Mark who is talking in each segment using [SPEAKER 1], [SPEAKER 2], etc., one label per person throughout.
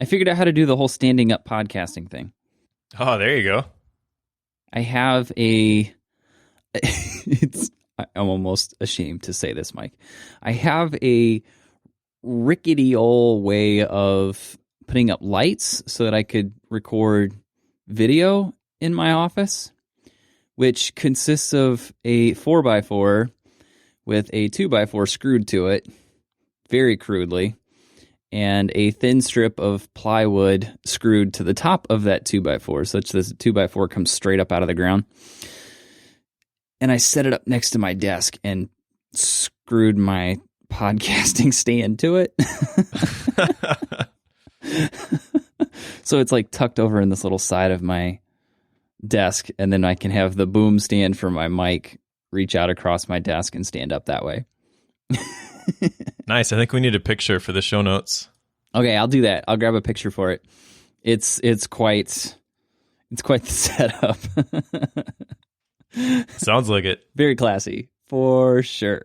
[SPEAKER 1] I figured out how to do the whole standing up podcasting thing.
[SPEAKER 2] Oh, there you go.
[SPEAKER 1] I have a I'm almost ashamed to say this, Mike. I have a rickety old way of putting up lights so that I could record video in my office, which consists of a 4x4 with a 2x4 screwed to it, very crudely, and a thin strip of plywood screwed to the top of that 2x4, such that the 2x4 comes straight up out of the ground. And I set it up next to my desk and screwed my podcasting stand to it. So it's like tucked over in this little side of my desk, and then I can have the boom stand for my mic reach out across my desk and stand up that way.
[SPEAKER 2] Nice. I think we need a picture for the show notes.
[SPEAKER 1] Okay, I'll do that. I'll grab a picture for it. It's quite the setup.
[SPEAKER 2] Sounds like it.
[SPEAKER 1] Very classy, for sure.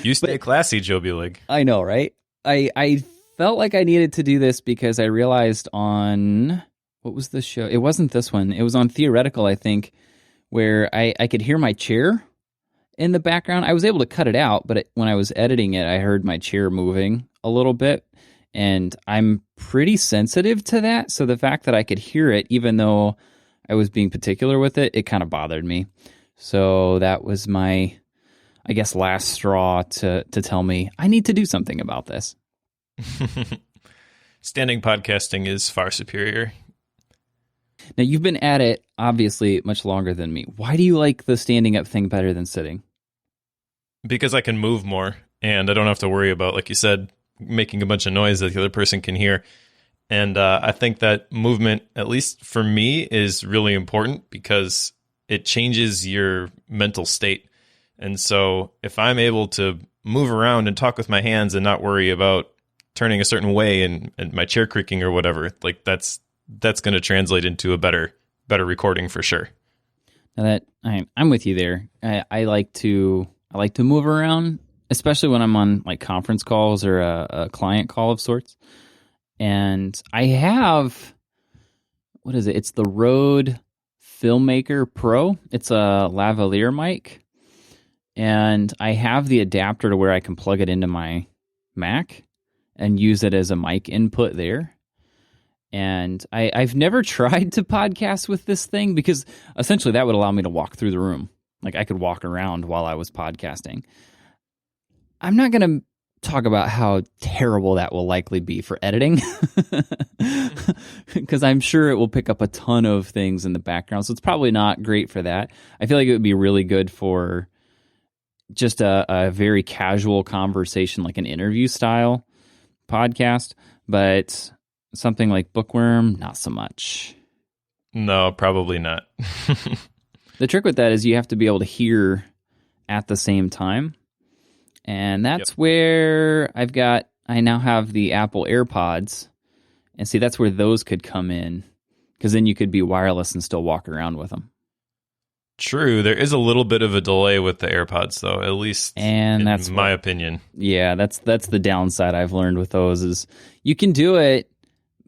[SPEAKER 2] You stay classy, Joe Bulig.
[SPEAKER 1] I know, right? I felt like I needed to do this because I realized on, what was the show? It wasn't this one. It was on Theoretical, I think, where I could hear my chair in the background. I was able to cut it out, but when I was editing it, I heard my chair moving a little bit, and I'm pretty sensitive to that. So the fact that I could hear it, even though I was being particular with it, it kind of bothered me. So that was my, I guess, last straw to tell me I need to do something about this.
[SPEAKER 2] Standing podcasting is far superior.
[SPEAKER 1] Now, you've been at it, obviously, much longer than me. Why do you like the standing up thing better than sitting?
[SPEAKER 2] Because I can move more, and I don't have to worry about, like you said, making a bunch of noise that the other person can hear. And I think that movement, at least for me, is really important because it changes your mental state. And so if I'm able to move around and talk with my hands and not worry about turning a certain way and my chair creaking or whatever, like that's going to translate into a better recording for sure.
[SPEAKER 1] Now that I'm with you there. I like to move around, especially when I'm on like conference calls or a client call of sorts. And I have, what is it? It's the Rode Filmmaker Pro. It's a lavalier mic. And I have the adapter to where I can plug it into my Mac and use it as a mic input there. And I've never tried to podcast with this thing because essentially that would allow me to walk through the room. Like I could walk around while I was podcasting. I'm not going to talk about how terrible that will likely be for editing because I'm sure it will pick up a ton of things in the background. So it's probably not great for that. I feel like it would be really good for just a very casual conversation, like an interview style podcast, but something like Bookworm, not so much.
[SPEAKER 2] No, probably not.
[SPEAKER 1] The trick with that is you have to be able to hear at the same time. And that's where I now have the Apple AirPods. And see, that's where those could come in. Because then you could be wireless and still walk around with them.
[SPEAKER 2] True. There is a little bit of a delay with the AirPods, though, at least in my opinion.
[SPEAKER 1] Yeah, that's the downside I've learned with those is you can do it,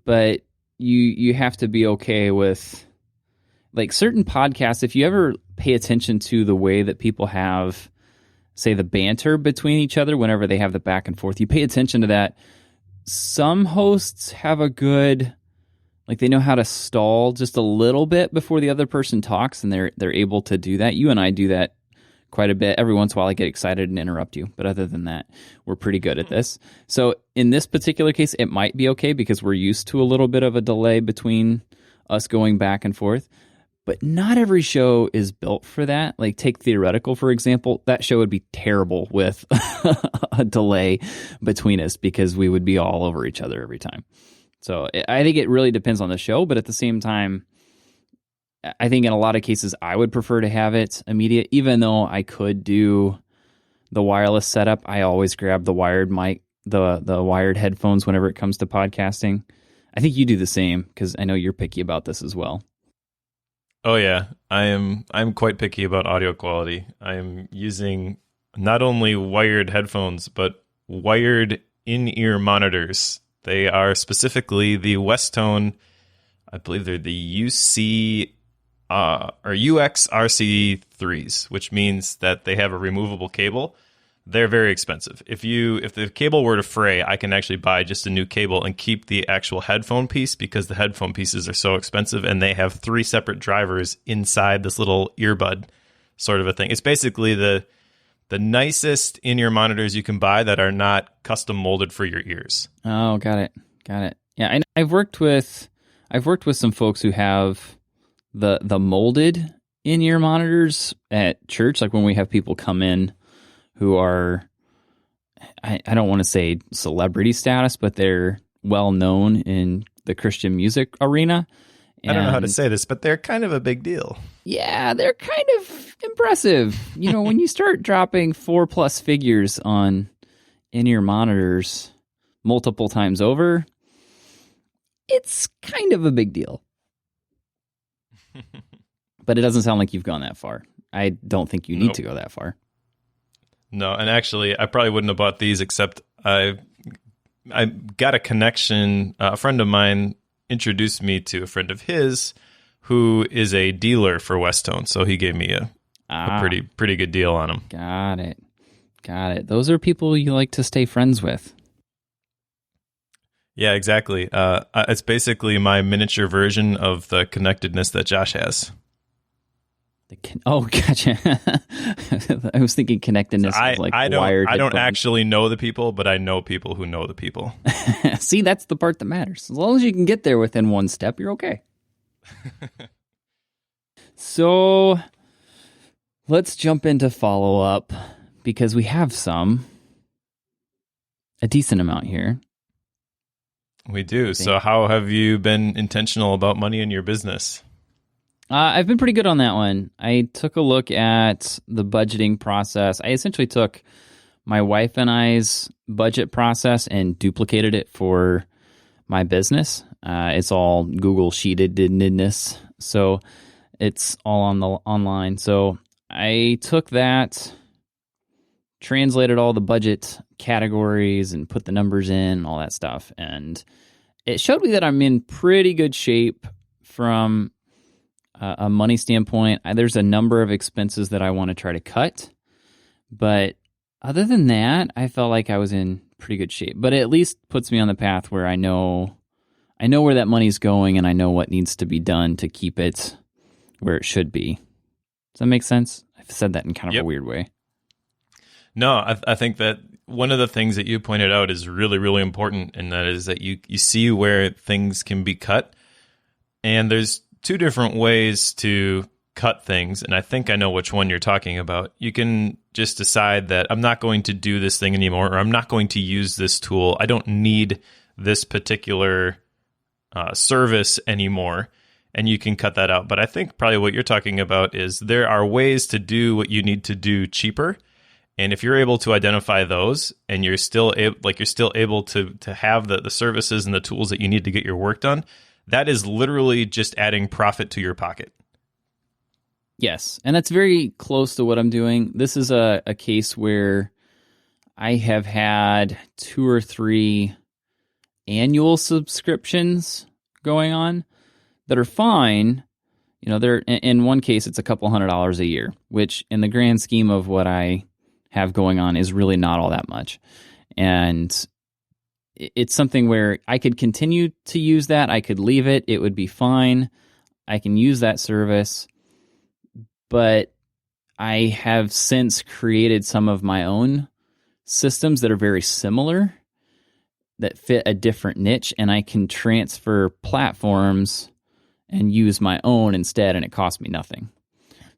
[SPEAKER 1] but you have to be okay with like certain podcasts. If you ever pay attention to the way that people have, say, the banter between each other whenever they have the back and forth, you pay attention to that. Some hosts have a good, like they know how to stall just a little bit before the other person talks, and they're able to do that. You and I do that quite a bit. Every once in a while I get excited and interrupt you, but other than that, we're pretty good at this. So in this particular case, it might be okay because we're used to a little bit of a delay between us going back and forth. But not every show is built for that. Like take Theoretical, for example. That show would be terrible with a delay between us because we would be all over each other every time. So I think it really depends on the show. But at the same time, I think in a lot of cases, I would prefer to have it immediate. Even though I could do the wireless setup, I always grab the wired mic, the wired headphones whenever it comes to podcasting. I think you do the same because I know you're picky about this as well.
[SPEAKER 2] Oh yeah, I'm quite picky about audio quality. I am using not only wired headphones but wired in-ear monitors They are specifically the Westone, I believe they're the UC or UXRC3s, which means that they have a removable cable. They're very expensive. If the cable were to fray, I can actually buy just a new cable and keep the actual headphone piece because the headphone pieces are so expensive, and they have 3 separate drivers inside this little earbud sort of a thing. It's basically the nicest in-ear monitors you can buy that are not custom molded for your ears.
[SPEAKER 1] Oh, got it. Yeah, I've worked with some folks who have the molded in-ear monitors at church, like when we have people come in who are, I don't want to say celebrity status, but they're well known in the Christian music arena.
[SPEAKER 2] I don't know how to say this, but they're kind of a big deal.
[SPEAKER 1] Yeah, they're kind of impressive. When you start dropping 4+ figures on in-ear monitors multiple times over, it's kind of a big deal. But it doesn't sound like you've gone that far. I don't think you need to go that far.
[SPEAKER 2] No, and actually, I probably wouldn't have bought these, except I got a connection. A friend of mine introduced me to a friend of his who is a dealer for Westone, so he gave me a pretty good deal on them.
[SPEAKER 1] Got it. Those are people you like to stay friends with.
[SPEAKER 2] Yeah, exactly. It's basically my miniature version of the connectedness that Josh has.
[SPEAKER 1] Gotcha. I was thinking connectedness was like wired.
[SPEAKER 2] I don't actually know the people, but I know people who know the people.
[SPEAKER 1] See, that's the part that matters. As long as you can get there within one step, you're okay. So let's jump into follow-up because we have a decent amount here.
[SPEAKER 2] We do. So how have you been intentional about money in your business?
[SPEAKER 1] I've been pretty good on that one. I took a look at the budgeting process. I essentially took my wife and I's budget process and duplicated it for my business. It's all Google Sheetedness, so it's all on the online. So I took that, translated all the budget categories, and put the numbers in, all that stuff, and it showed me that I'm in pretty good shape from a money standpoint. There's a number of expenses that I want to try to cut, but other than that, I felt like I was in pretty good shape. But it at least puts me on the path where I know where that money's going, and I know what needs to be done to keep it where it should be. Does that make sense? I've said that in kind of a weird way.
[SPEAKER 2] No, I think that one of the things that you pointed out is really, really important, and that is that you see where things can be cut. And there's 2 different ways to cut things, and I think I know which one you're talking about. You can just decide that I'm not going to do this thing anymore, or I'm not going to use this tool. I don't need this particular service anymore, and you can cut that out. But I think probably what you're talking about is there are ways to do what you need to do cheaper. And if you're able to identify those, and you're still able to have the services and the tools that you need to get your work done, that is literally just adding profit to your pocket.
[SPEAKER 1] Yes, and that's very close to what I'm doing. This is a case where I have had 2 or 3 annual subscriptions going on that are fine. They're in one case it's a couple $100 a year, which in the grand scheme of what I have going on is really not all that much. And it's something where I could continue to use that. I could leave it. It would be fine. I can use that service. But I have since created some of my own systems that are very similar, that fit a different niche, and I can transfer platforms and use my own instead, and it costs me nothing.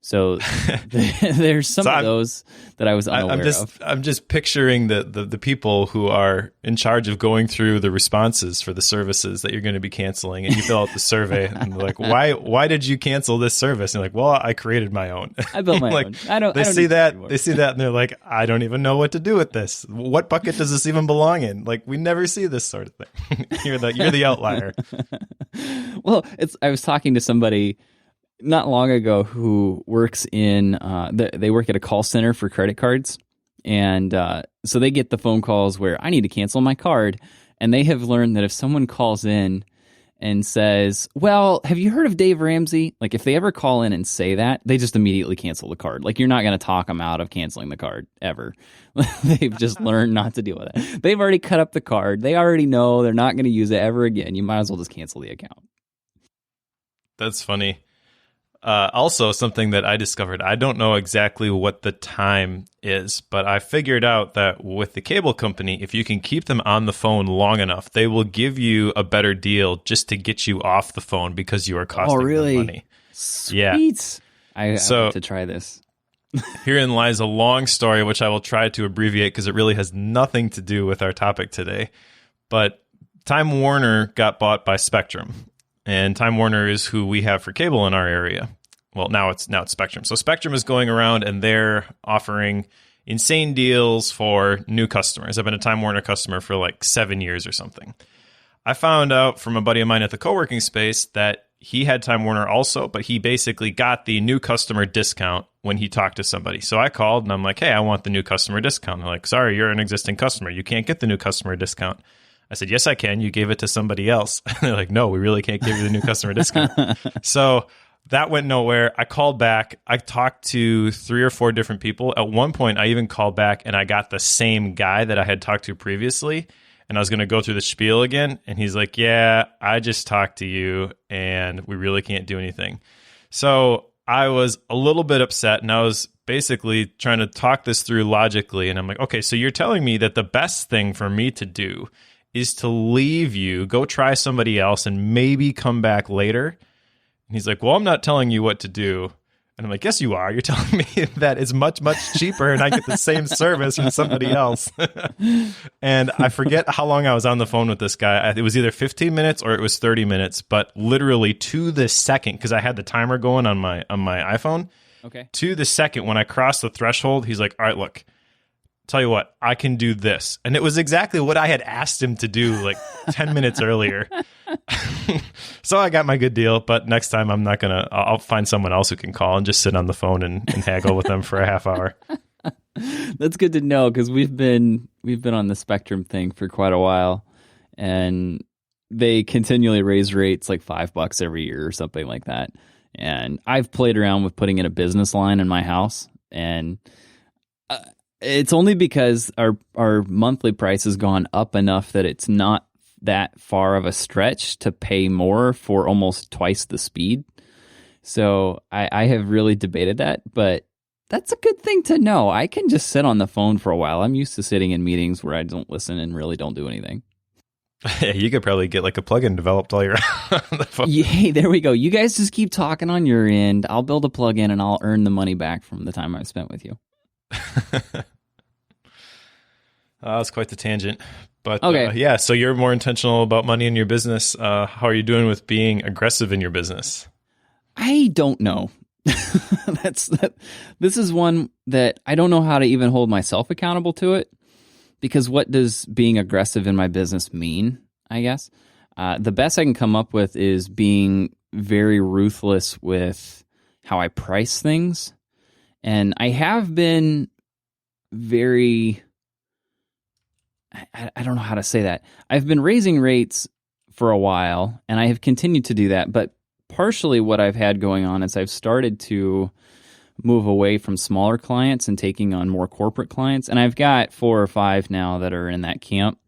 [SPEAKER 1] So there's some of those that I was unaware of.
[SPEAKER 2] I'm just picturing the people who are in charge of going through the responses for the services that you're going to be canceling, and you fill out the survey, and they're like, why did you cancel this service? And you're like, well, I created my own.
[SPEAKER 1] I built my own.
[SPEAKER 2] They see that, and they're like, I don't even know what to do with this. What bucket does this even belong in? Like, we never see this sort of thing. You're the outlier.
[SPEAKER 1] Well, I was talking to somebody not long ago who works in they work at a call center for credit cards, and so they get the phone calls where I need to cancel my card, And they have learned that if someone calls in and says, well, have you heard of Dave Ramsey? Like if they ever call in and say that, they just immediately cancel the card. Like you're not going to talk them out of canceling the card ever. They've just learned not to deal with it. They've already cut up the card. They already know they're not going to use it ever again. You might as well just cancel the account.
[SPEAKER 2] That's funny. Also, something that I discovered, I don't know exactly what the time is, but I figured out that with the cable company, if you can keep them on the phone long enough, they will give you a better deal just to get you off the phone because you are costing them money.
[SPEAKER 1] Sweet.
[SPEAKER 2] Yeah.
[SPEAKER 1] I have to try this.
[SPEAKER 2] Herein lies a long story, which I will try to abbreviate because it really has nothing to do with our topic today. But Time Warner got bought by Spectrum. And Time Warner is who we have for cable in our area. Well, now it's Spectrum. So Spectrum is going around and they're offering insane deals for new customers. I've been a Time Warner customer for like 7 years or something. I found out from a buddy of mine at the co-working space that he had Time Warner also, but he basically got the new customer discount when he talked to somebody. So I called and I'm like, hey, I want the new customer discount. They're like, sorry, you're an existing customer. You can't get the new customer discount. I said, yes, I can. You gave it to somebody else. They're like, no, we really can't give you the new customer discount. So that went nowhere. I called back. I talked to 3 or 4 different people. At one point, I even called back and I got the same guy that I had talked to previously. And I was going to go through the spiel again. And he's like, yeah, I just talked to you and we really can't do anything. So I was a little bit upset and I was basically trying to talk this through logically. And I'm like, okay, so you're telling me that the best thing for me to do is to leave you, go try somebody else, and maybe come back later. And he's like, well, I'm not telling you what to do. And I'm like, yes, you are. You're telling me that it's much, much cheaper and I get the same service from somebody else. And I forget how long I was on the phone with this guy. It was either 15 minutes or it was 30 minutes, but literally to the second, because I had the timer going on my iPhone.
[SPEAKER 1] Okay.
[SPEAKER 2] To the second, when I crossed the threshold, he's like, all right, look. Tell you what, I can do this. And it was exactly what I had asked him to do like 10 minutes earlier. So I got my good deal, but next time I'll find someone else who can call and just sit on the phone and haggle with them for a half hour.
[SPEAKER 1] That's good to know because we've been on the Spectrum thing for quite a while and they continually raise rates like $5 every year or something like that. And I've played around with putting in a business line in my house and it's only because our monthly price has gone up enough that it's not that far of a stretch to pay more for almost twice the speed. So I have really debated that, but that's a good thing to know. I can just sit on the phone for a while. I'm used to sitting in meetings where I don't listen and really don't do anything.
[SPEAKER 2] Yeah, you could probably get like a plugin developed while you're on the phone.
[SPEAKER 1] Hey, there we go. You guys just keep talking on your end. I'll build a plugin and I'll earn the money back from the time I've spent with you.
[SPEAKER 2] That's quite the tangent. But
[SPEAKER 1] okay.
[SPEAKER 2] Yeah, so you're more intentional about money in your business. How are you doing with being aggressive in your business?
[SPEAKER 1] I don't know. This is one that I don't know how to even hold myself accountable to it because what does being aggressive in my business mean, I guess? The best I can come up with is being very ruthless with how I price things. And I have been very... I don't know how to say that. I've been raising rates for a while, and I have continued to do that. But partially what I've had going on is I've started to move away from smaller clients and taking on more corporate clients. And I've got 4 or 5 now that are in that camp,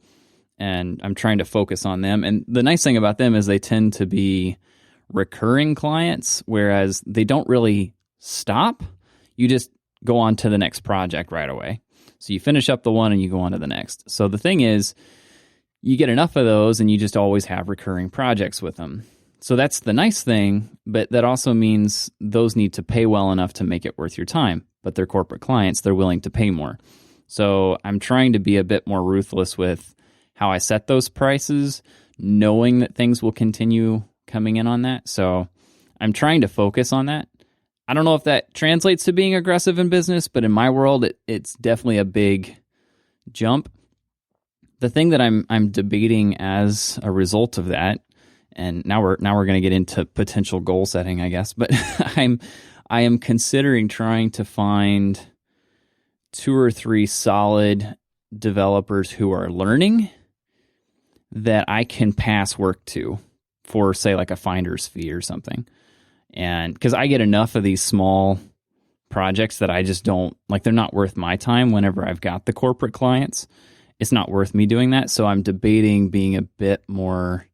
[SPEAKER 1] and I'm trying to focus on them. And the nice thing about them is they tend to be recurring clients, whereas they don't really stop. You just go on to the next project right away. So you finish up the one and you go on to the next. So the thing is, you get enough of those and you just always have recurring projects with them. So that's the nice thing, but that also means those need to pay well enough to make it worth your time. But they're corporate clients, they're willing to pay more. So I'm trying to be a bit more ruthless with how I set those prices, knowing that things will continue coming in on that. So I'm trying to focus on that. I don't know if that translates to being aggressive in business, but in my world, it's definitely a big jump. The thing that I'm debating as a result of that, and now we're going to get into potential goal setting, I guess, but I am considering trying to find 2 or 3 solid developers who are learning that I can pass work to for, say, like a finder's fee or something. And because I get enough of these small projects that I just don't, like, they're not worth my time whenever I've got the corporate clients. It's not worth me doing that. So I'm debating being a bit more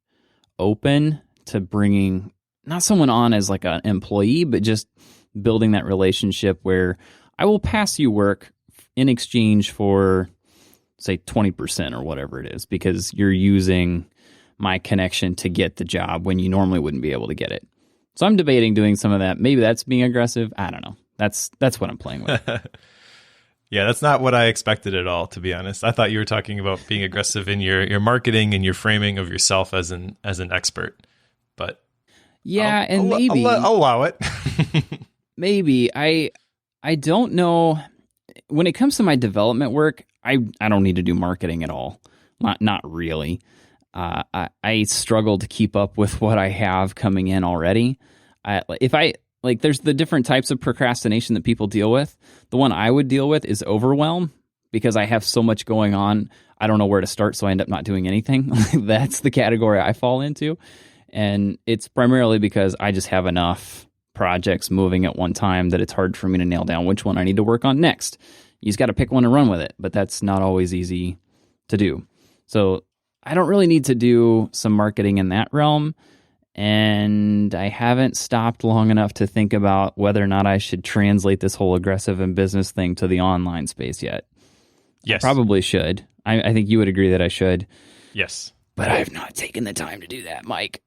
[SPEAKER 1] open to bringing not someone on as like an employee, but just building that relationship where I will pass you work in exchange for, say, 20% or whatever it is, because you're using my connection to get the job when you normally wouldn't be able to get it. So I'm debating doing some of that. Maybe that's being aggressive. I don't know. That's what I'm playing with.
[SPEAKER 2] Yeah, that's not what I expected at all, to be honest. I thought you were talking about being aggressive in your marketing and your framing of yourself as an expert. But
[SPEAKER 1] yeah,
[SPEAKER 2] I'll allow it.
[SPEAKER 1] Maybe. I don't know. When it comes to my development work, I don't need to do marketing at all. Not really. I struggle to keep up with what I have coming in already. There's the different types of procrastination that people deal with. The one I would deal with is overwhelm, because I have so much going on. I don't know where to start, so I end up not doing anything. That's the category I fall into. And it's primarily because I just have enough projects moving at one time that it's hard for me to nail down which one I need to work on next. You just got to pick one and run with it, but that's not always easy to do. So I don't really need to do some marketing in that realm. And I haven't stopped long enough to think about whether or not I should translate this whole aggressive and business thing to the online space yet.
[SPEAKER 2] Yes.
[SPEAKER 1] I probably should. I think you would agree that I should.
[SPEAKER 2] Yes.
[SPEAKER 1] But I have not taken the time to do that, Mike.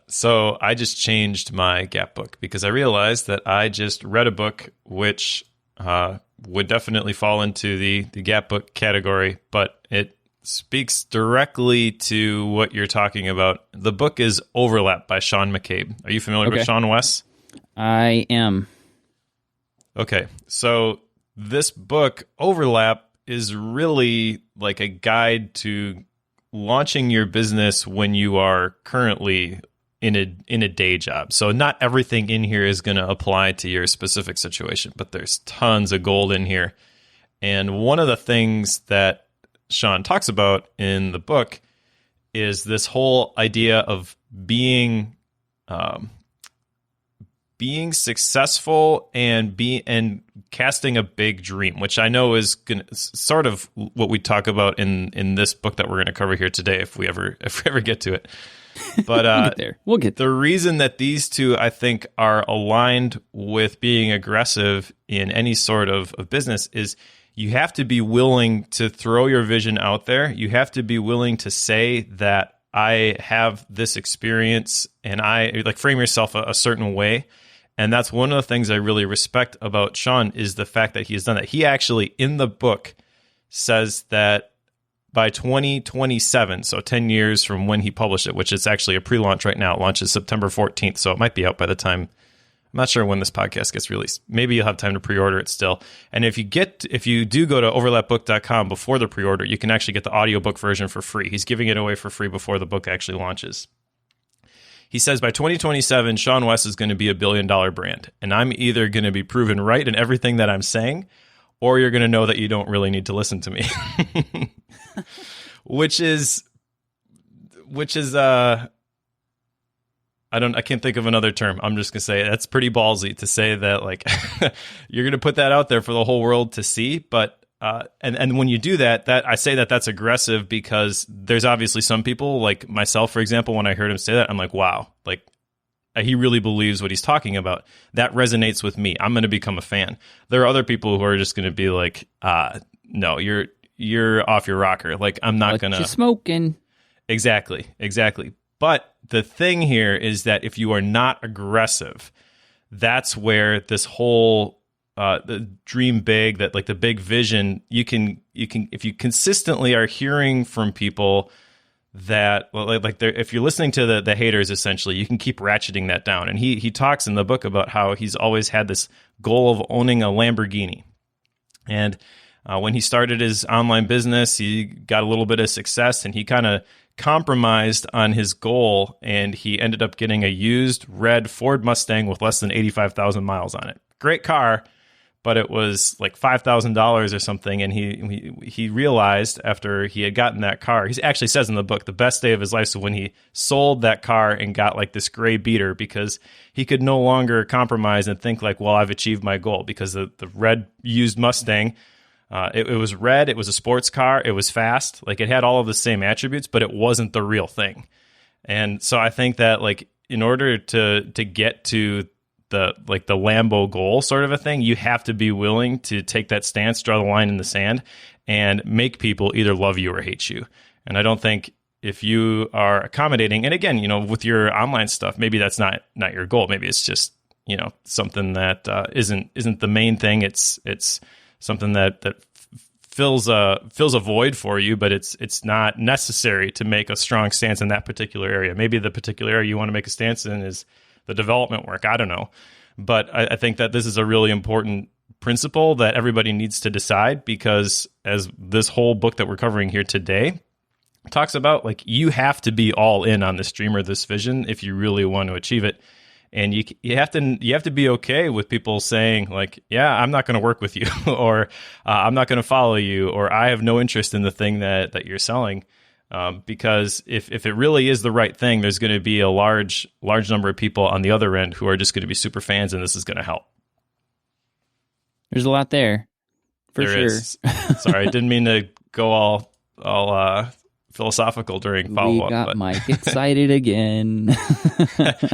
[SPEAKER 2] So I just changed my Gap book because I realized that I just read a book which would definitely fall into the Gap book category, but it speaks directly to what you're talking about. The book is Overlap by Sean McCabe. Are you familiar with Sean Wes?
[SPEAKER 1] I am.
[SPEAKER 2] Okay, so this book, Overlap, is really like a guide to launching your business when you are currently in a day job. So not everything in here is going to apply to your specific situation, but there's tons of gold in here. And one of the things that Sean talks about in the book is this whole idea of being successful and casting a big dream, which I know is sort of what we talk about in this book that we're going to cover here today, if we ever get to it. But
[SPEAKER 1] we'll get there.
[SPEAKER 2] The reason that these two, I think, are aligned with being aggressive in any sort of business is you have to be willing to throw your vision out there. You have to be willing to say that I have this experience, and I frame yourself a certain way. And that's one of the things I really respect about Sean is the fact that he has done that. He actually, in the book, says that by 2027, so 10 years from when he published it, which is actually a pre-launch right now. It launches September 14th, so it might be out by the time. I'm not sure when this podcast gets released. Maybe you'll have time to pre-order it still. And if you do go to overlapbook.com before the pre-order, you can actually get the audiobook version for free. He's giving it away for free before the book actually launches. He says by 2027, Sean Wes is going to be $1 billion brand. And I'm either going to be proven right in everything that I'm saying, or you're going to know that you don't really need to listen to me. which is I can't think of another term. I'm just going to say that's pretty ballsy to say that, like, you're going to put that out there for the whole world to see. But, and when you do that I say that that's aggressive because there's obviously some people like myself, for example, when I heard him say that, I'm like, wow, like he really believes what he's talking about. That resonates with me. I'm going to become a fan. There are other people who are just going to be like, no, you're off your rocker. Like, I'm not going to.
[SPEAKER 1] You're smoking.
[SPEAKER 2] Exactly. But the thing here is that if you are not aggressive, that's where this whole the dream big, that like the big vision, you can if you consistently are hearing from people that if you're listening to the haters, essentially, you can keep ratcheting that down. And he talks in the book about how he's always had this goal of owning a Lamborghini. And when he started his online business, he got a little bit of success, and he kind of compromised on his goal, and he ended up getting a used red Ford Mustang with less than 85,000 miles on it. Great car, but it was like $5,000 or something. And he realized after he had gotten that car, he actually says in the book, the best day of his life was when he sold that car and got like this gray beater, because he could no longer compromise and think like, well, I've achieved my goal, because the red used Mustang, it was red, it was a sports car, it was fast, like it had all of the same attributes, but it wasn't the real thing. And so I think that like in order to get to the Lambo goal sort of a thing, you have to be willing to take that stance, draw the line in the sand, and make people either love you or hate you. And I don't think if you are accommodating, and again, with your online stuff, maybe that's not your goal. Maybe it's just, something that isn't the main thing. It's something that fills a void for you, but it's not necessary to make a strong stance in that particular area. Maybe the particular area you want to make a stance in is the development work. I don't know. But I think that this is a really important principle that everybody needs to decide, because as this whole book that we're covering here today talks about, like, you have to be all in on this dream or this vision if you really want to achieve it. And you have to be okay with people saying like, yeah, I'm not going to work with you, or I'm not going to follow you, or I have no interest in the thing that you're selling. Because if it really is the right thing, there's going to be a large number of people on the other end who are just going to be super fans, and this is going to help.
[SPEAKER 1] There's a lot there, for sure.
[SPEAKER 2] Sorry, I didn't mean to go all philosophical during follow-up.
[SPEAKER 1] We got Mike excited again.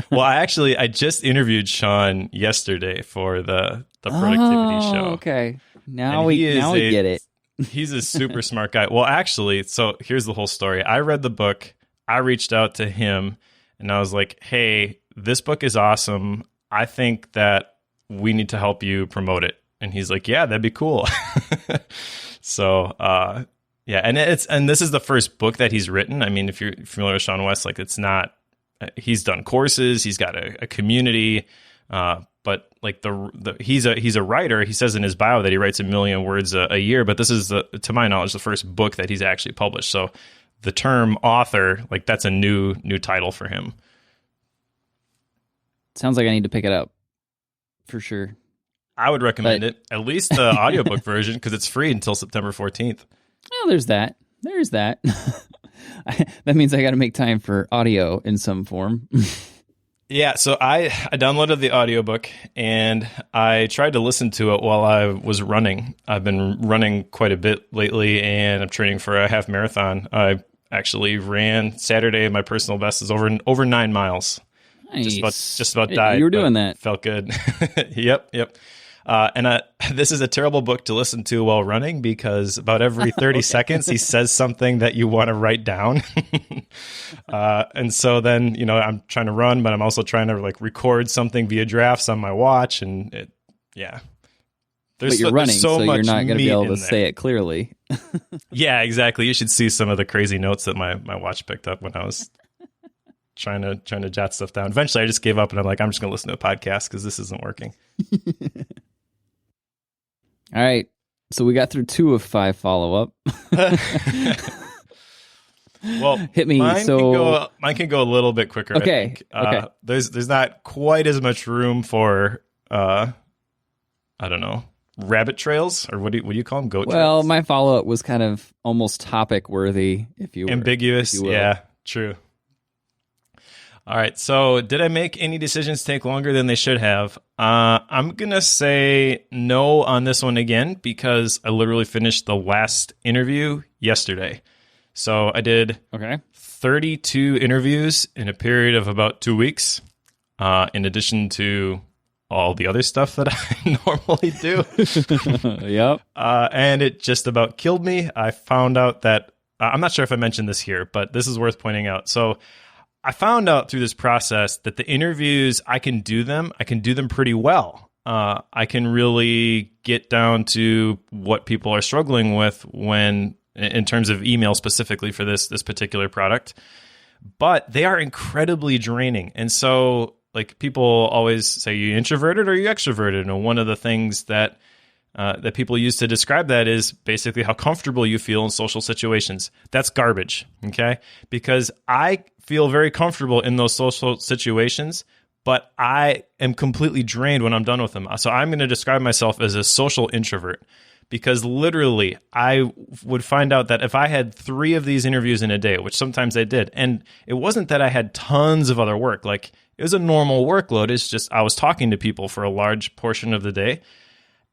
[SPEAKER 2] Well, I just interviewed Sean yesterday for the productivity show.
[SPEAKER 1] Okay. Now we get it.
[SPEAKER 2] He's a super smart guy. Well, actually, so here's the whole story. I read the book. I reached out to him, and I was like, hey, this book is awesome. I think that we need to help you promote it. And he's like, yeah, that'd be cool. So, yeah, and this is the first book that he's written. I mean, if you're familiar with Sean West, like, it's not, he's done courses, he's got a community, but like he's a writer. He says in his bio that he writes 1 million words a year, but this is to my knowledge, the first book that he's actually published. So the term author, like, that's a new title for him.
[SPEAKER 1] Sounds like I need to pick it up for sure.
[SPEAKER 2] I would recommend it, at least the audiobook version, because it's free until September 14th.
[SPEAKER 1] Well, there's that. That means I got to make time for audio in some form.
[SPEAKER 2] Yeah, so I downloaded the audiobook, and I tried to listen to it while I was running. I've been running quite a bit lately, and I'm training for a half marathon. I actually ran Saturday. My personal best is over 9 miles.
[SPEAKER 1] Nice.
[SPEAKER 2] Just about died.
[SPEAKER 1] You were doing that.
[SPEAKER 2] Felt good. Yep. And this is a terrible book to listen to while running, because about every 30 seconds he says something that you want to write down. And so then, I'm trying to run, but I'm also trying to like record something via drafts on my watch. And
[SPEAKER 1] but you're running, so
[SPEAKER 2] much
[SPEAKER 1] you're not going to be able to
[SPEAKER 2] there.
[SPEAKER 1] say it clearly.
[SPEAKER 2] Yeah, exactly. You should see some of the crazy notes that my watch picked up when I was trying to jot stuff down. Eventually I just gave up, and I'm like, I'm just going to listen to a podcast because this isn't working.
[SPEAKER 1] All right. So we got through 2 of 5 follow-up.
[SPEAKER 2] Well,
[SPEAKER 1] hit me.
[SPEAKER 2] Mine can go a little bit quicker.
[SPEAKER 1] Okay.
[SPEAKER 2] I think. There's not quite as much room for I don't know, rabbit trails, or what do you call them? Goat trails?
[SPEAKER 1] Well, my follow-up was kind of almost topic worthy, if you will.
[SPEAKER 2] Ambiguous. Yeah, true. All right. So did I make any decisions take longer than they should have? I'm going to say no on this one again, because I literally finished the last interview yesterday. So I did 32 interviews in a period of about 2 weeks, in addition to all the other stuff that I normally do.
[SPEAKER 1] Yep.
[SPEAKER 2] And it just about killed me. I found out that, I'm not sure if I mentioned this here, but this is worth pointing out. So I found out through this process that the interviews, I can do them pretty well. I can really get down to what people are struggling with when, in terms of email specifically for this particular product, but they are incredibly draining. And so, like, people always say, are you introverted or are you extroverted? And one of the things that people use to describe that is basically how comfortable you feel in social situations. That's garbage, okay? Because I feel very comfortable in those social situations, but I am completely drained when I'm done with them. So I'm going to describe myself as a social introvert, because literally I would find out that if I had 3 of these interviews in a day, which sometimes I did, and it wasn't that I had tons of other work, like it was a normal workload. It's just I was talking to people for a large portion of the day.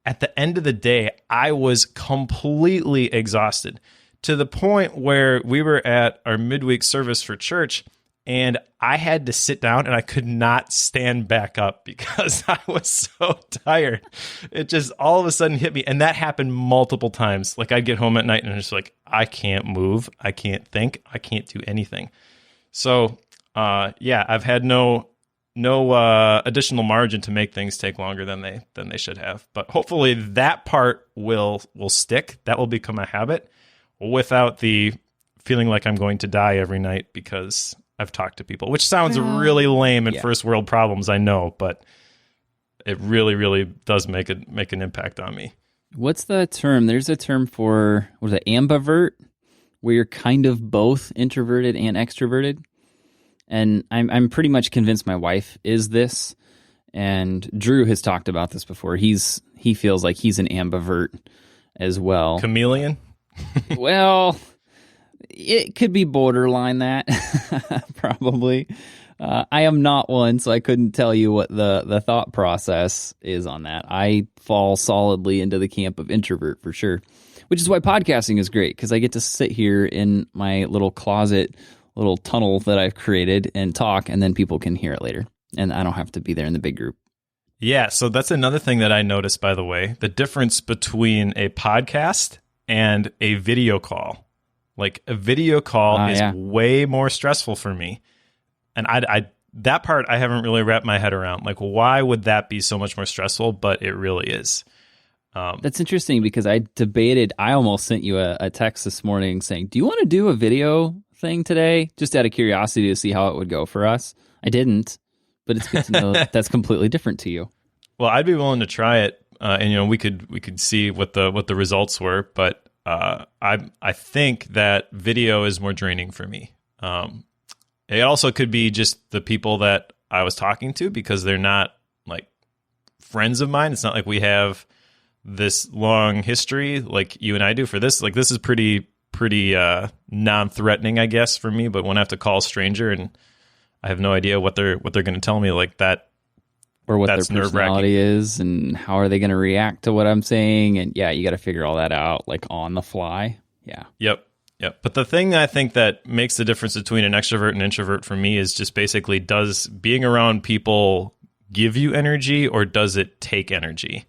[SPEAKER 2] At the end of the day, I was completely exhausted, to the point where we were at our midweek service for church, and I had to sit down and I could not stand back up because I was so tired. It just all of a sudden hit me. And that happened multiple times. Like I'd get home at night and I'm just like, I can't move. I can't think. I can't do anything. So, I've had no additional margin to make things take longer than they should have. But hopefully that part will stick. That will become a habit without the feeling like I'm going to die every night because I've talked to people, which sounds really lame and first world problems, I know, but it really, really does make an impact on me.
[SPEAKER 1] What's the term? There's a term for, what is it, ambivert, where you're kind of both introverted and extroverted. And I'm pretty much convinced my wife is this, and Drew has talked about this before. He feels like he's an ambivert as well.
[SPEAKER 2] Chameleon?
[SPEAKER 1] Well, it could be borderline that, probably. I am not one, so I couldn't tell you what the thought process is on that. I fall solidly into the camp of introvert for sure, which is why podcasting is great, because I get to sit here in my little closet, little tunnel that I've created and talk, and then people can hear it later, and I don't have to be there in the big group.
[SPEAKER 2] Yeah, so that's another thing that I noticed, by the way, the difference between a podcast and a video call. Like a video call is way more stressful for me. And I that part I haven't really wrapped my head around. Like, why would that be so much more stressful? But it really is.
[SPEAKER 1] That's interesting, because I debated. I almost sent you a text this morning saying, do you want to do a video thing today? Just out of curiosity to see how it would go for us. I didn't, but it's good to know that's completely different to you.
[SPEAKER 2] Well, I'd be willing to try it. And we could see what the results were. But I think that video is more draining for me. It also could be just the people that I was talking to, because they're not like friends of mine. It's not like we have this long history like you and I do for this. Like, this is pretty non-threatening, I guess, for me. But when I have to call a stranger and I have no idea what they're going to tell me, like that,
[SPEAKER 1] or what their personality is, and how are they going to react to what I'm saying, and you got to figure all that out like on the fly. Yeah.
[SPEAKER 2] Yep. But the thing I think that makes the difference between an extrovert and introvert for me is just basically, does being around people give you energy, or does it take energy?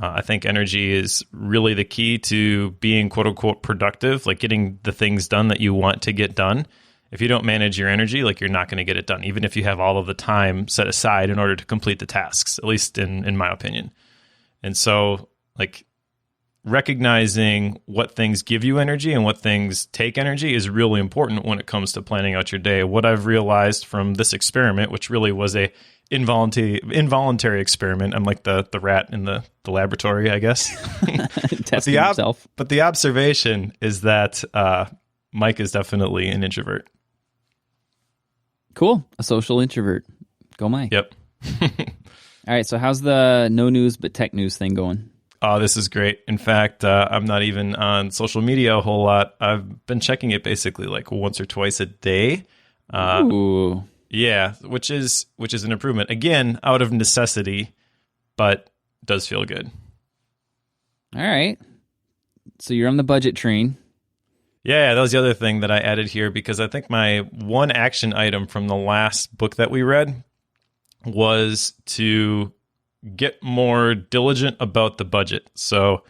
[SPEAKER 2] I think energy is really the key to being quote unquote productive, like getting the things done that you want to get done. If you don't manage your energy, like, you're not going to get it done, even if you have all of the time set aside in order to complete the tasks, at least in my opinion. And so, like, recognizing what things give you energy and what things take energy is really important when it comes to planning out your day. What I've realized from this experiment, which really was a involuntary experiment. I'm like the rat in the laboratory, I guess.
[SPEAKER 1] Testing yourself.
[SPEAKER 2] But the observation is that Mike is definitely an introvert.
[SPEAKER 1] Cool. A social introvert. Go Mike.
[SPEAKER 2] Yep.
[SPEAKER 1] All right. So how's the no news but tech news thing going?
[SPEAKER 2] Oh, this is great. In fact, I'm not even on social media a whole lot. I've been checking it basically like once or twice a day.
[SPEAKER 1] Ooh.
[SPEAKER 2] Yeah, which is an improvement. Again, out of necessity, but does feel good.
[SPEAKER 1] All right. So you're on the budget train.
[SPEAKER 2] Yeah, that was the other thing that I added here, because I think my one action item from the last book that we read was to get more diligent about the budget. So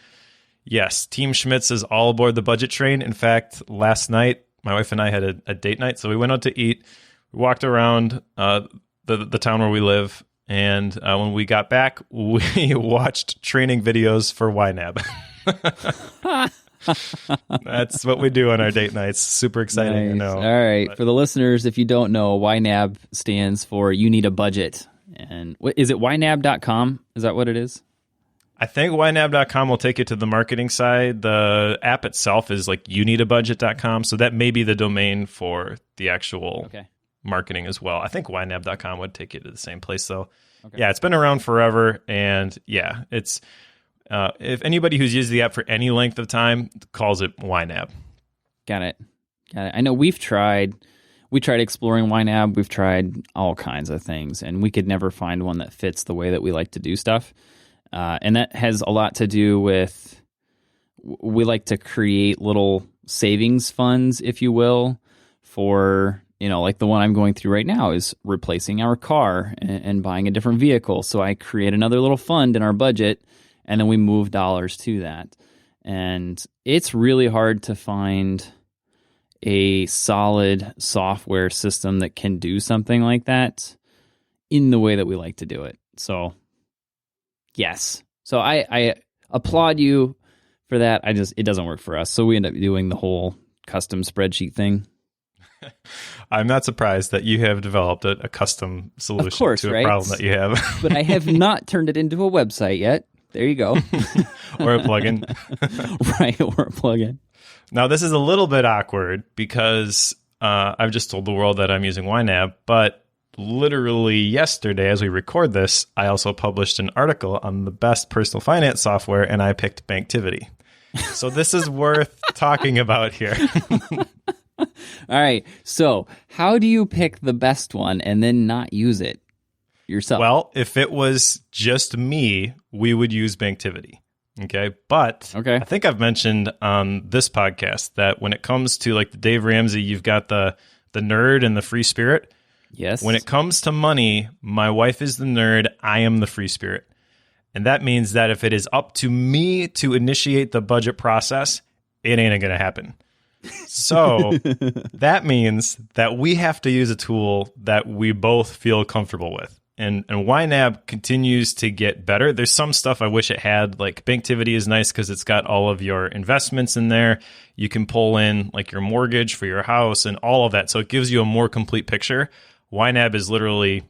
[SPEAKER 2] yes, Team Schmitz is all aboard the budget train. In fact, last night, my wife and I had a date night. So we went out to eat. We walked around the town where we live. And when we got back, we watched training videos for YNAB. That's what we do on our date nights. Super exciting,
[SPEAKER 1] nice.
[SPEAKER 2] I know.
[SPEAKER 1] All right. But for the listeners, if you don't know, YNAB stands for You Need a Budget. And is it ynab.com? Is that what it is?
[SPEAKER 2] I think ynab.com will take you to the marketing side. The app itself is like youneedabudget.com. So that may be the domain for the actual marketing as well. I think ynab.com would take you to the same place though.
[SPEAKER 1] Okay.
[SPEAKER 2] Yeah, it's been around forever, and yeah, it's if anybody who's used the app for any length of time calls it YNAB.
[SPEAKER 1] Got it. I know we tried exploring YNAB. We've tried all kinds of things, and we could never find one that fits the way that we like to do stuff. And that has a lot to do with, we like to create little savings funds, if you will, for, like the one I'm going through right now is replacing our car and buying a different vehicle. So I create another little fund in our budget, and then we move dollars to that. And it's really hard to find a solid software system that can do something like that in the way that we like to do it. So, yes. So I applaud you for that. It doesn't work for us. So we end up doing the whole custom spreadsheet thing.
[SPEAKER 2] I'm not surprised that you have developed a custom solution to a problem that you have.
[SPEAKER 1] But I have not turned it into a website yet. There you go.
[SPEAKER 2] Or a plugin.
[SPEAKER 1] Right, or a plugin.
[SPEAKER 2] Now, this is a little bit awkward because I've just told the world that I'm using YNAB, but literally yesterday, as we record this, I also published an article on the best personal finance software, and I picked Banktivity. So this is worth talking about here.
[SPEAKER 1] All right. So how do you pick the best one and then not use it yourself?
[SPEAKER 2] Well, if it was just me, we would use Banktivity. Okay. But I think I've mentioned on this podcast that when it comes to like the Dave Ramsey, you've got the nerd and the free spirit.
[SPEAKER 1] Yes.
[SPEAKER 2] When it comes to money, my wife is the nerd. I am the free spirit. And that means that if it is up to me to initiate the budget process, it ain't going to happen. So that means that we have to use a tool that we both feel comfortable with. And YNAB continues to get better. There's some stuff I wish it had. Like Banktivity is nice because it's got all of your investments in there. You can pull in like your mortgage for your house and all of that. So it gives you a more complete picture. YNAB is literally,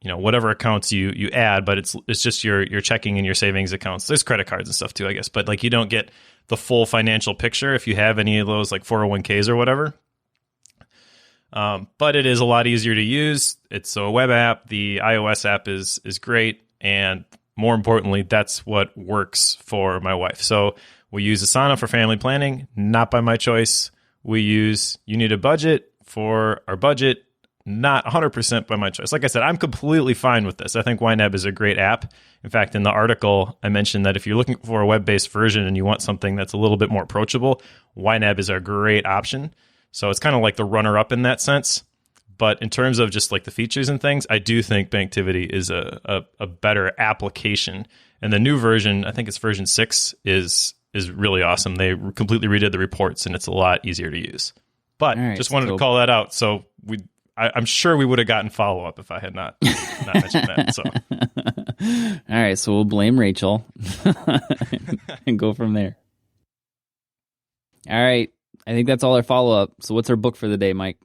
[SPEAKER 2] whatever accounts you add, but it's just your checking and your savings accounts. There's credit cards and stuff too, I guess. But like you don't get the full financial picture if you have any of those like 401ks or whatever. But it is a lot easier to use. It's a web app. The iOS app is great. And more importantly, that's what works for my wife. So we use Asana for family planning, not by my choice. We use You Need a Budget for our budget, not 100% by my choice. Like I said, I'm completely fine with this. I think YNAB is a great app. In fact, in the article, I mentioned that if you're looking for a web-based version and you want something that's a little bit more approachable, YNAB is a great option. So it's kind of like the runner-up in that sense. But in terms of just like the features and things, I do think Banktivity is a better application. And the new version, I think it's version 6, is really awesome. They completely redid the reports, and it's a lot easier to use. But just wanted to call that out. So I'm sure we would have gotten follow-up if I had not mentioned that. So.
[SPEAKER 1] All right, so we'll blame Rachel and go from there. All right. I think that's all our follow-up. So what's our book for the day, Mike?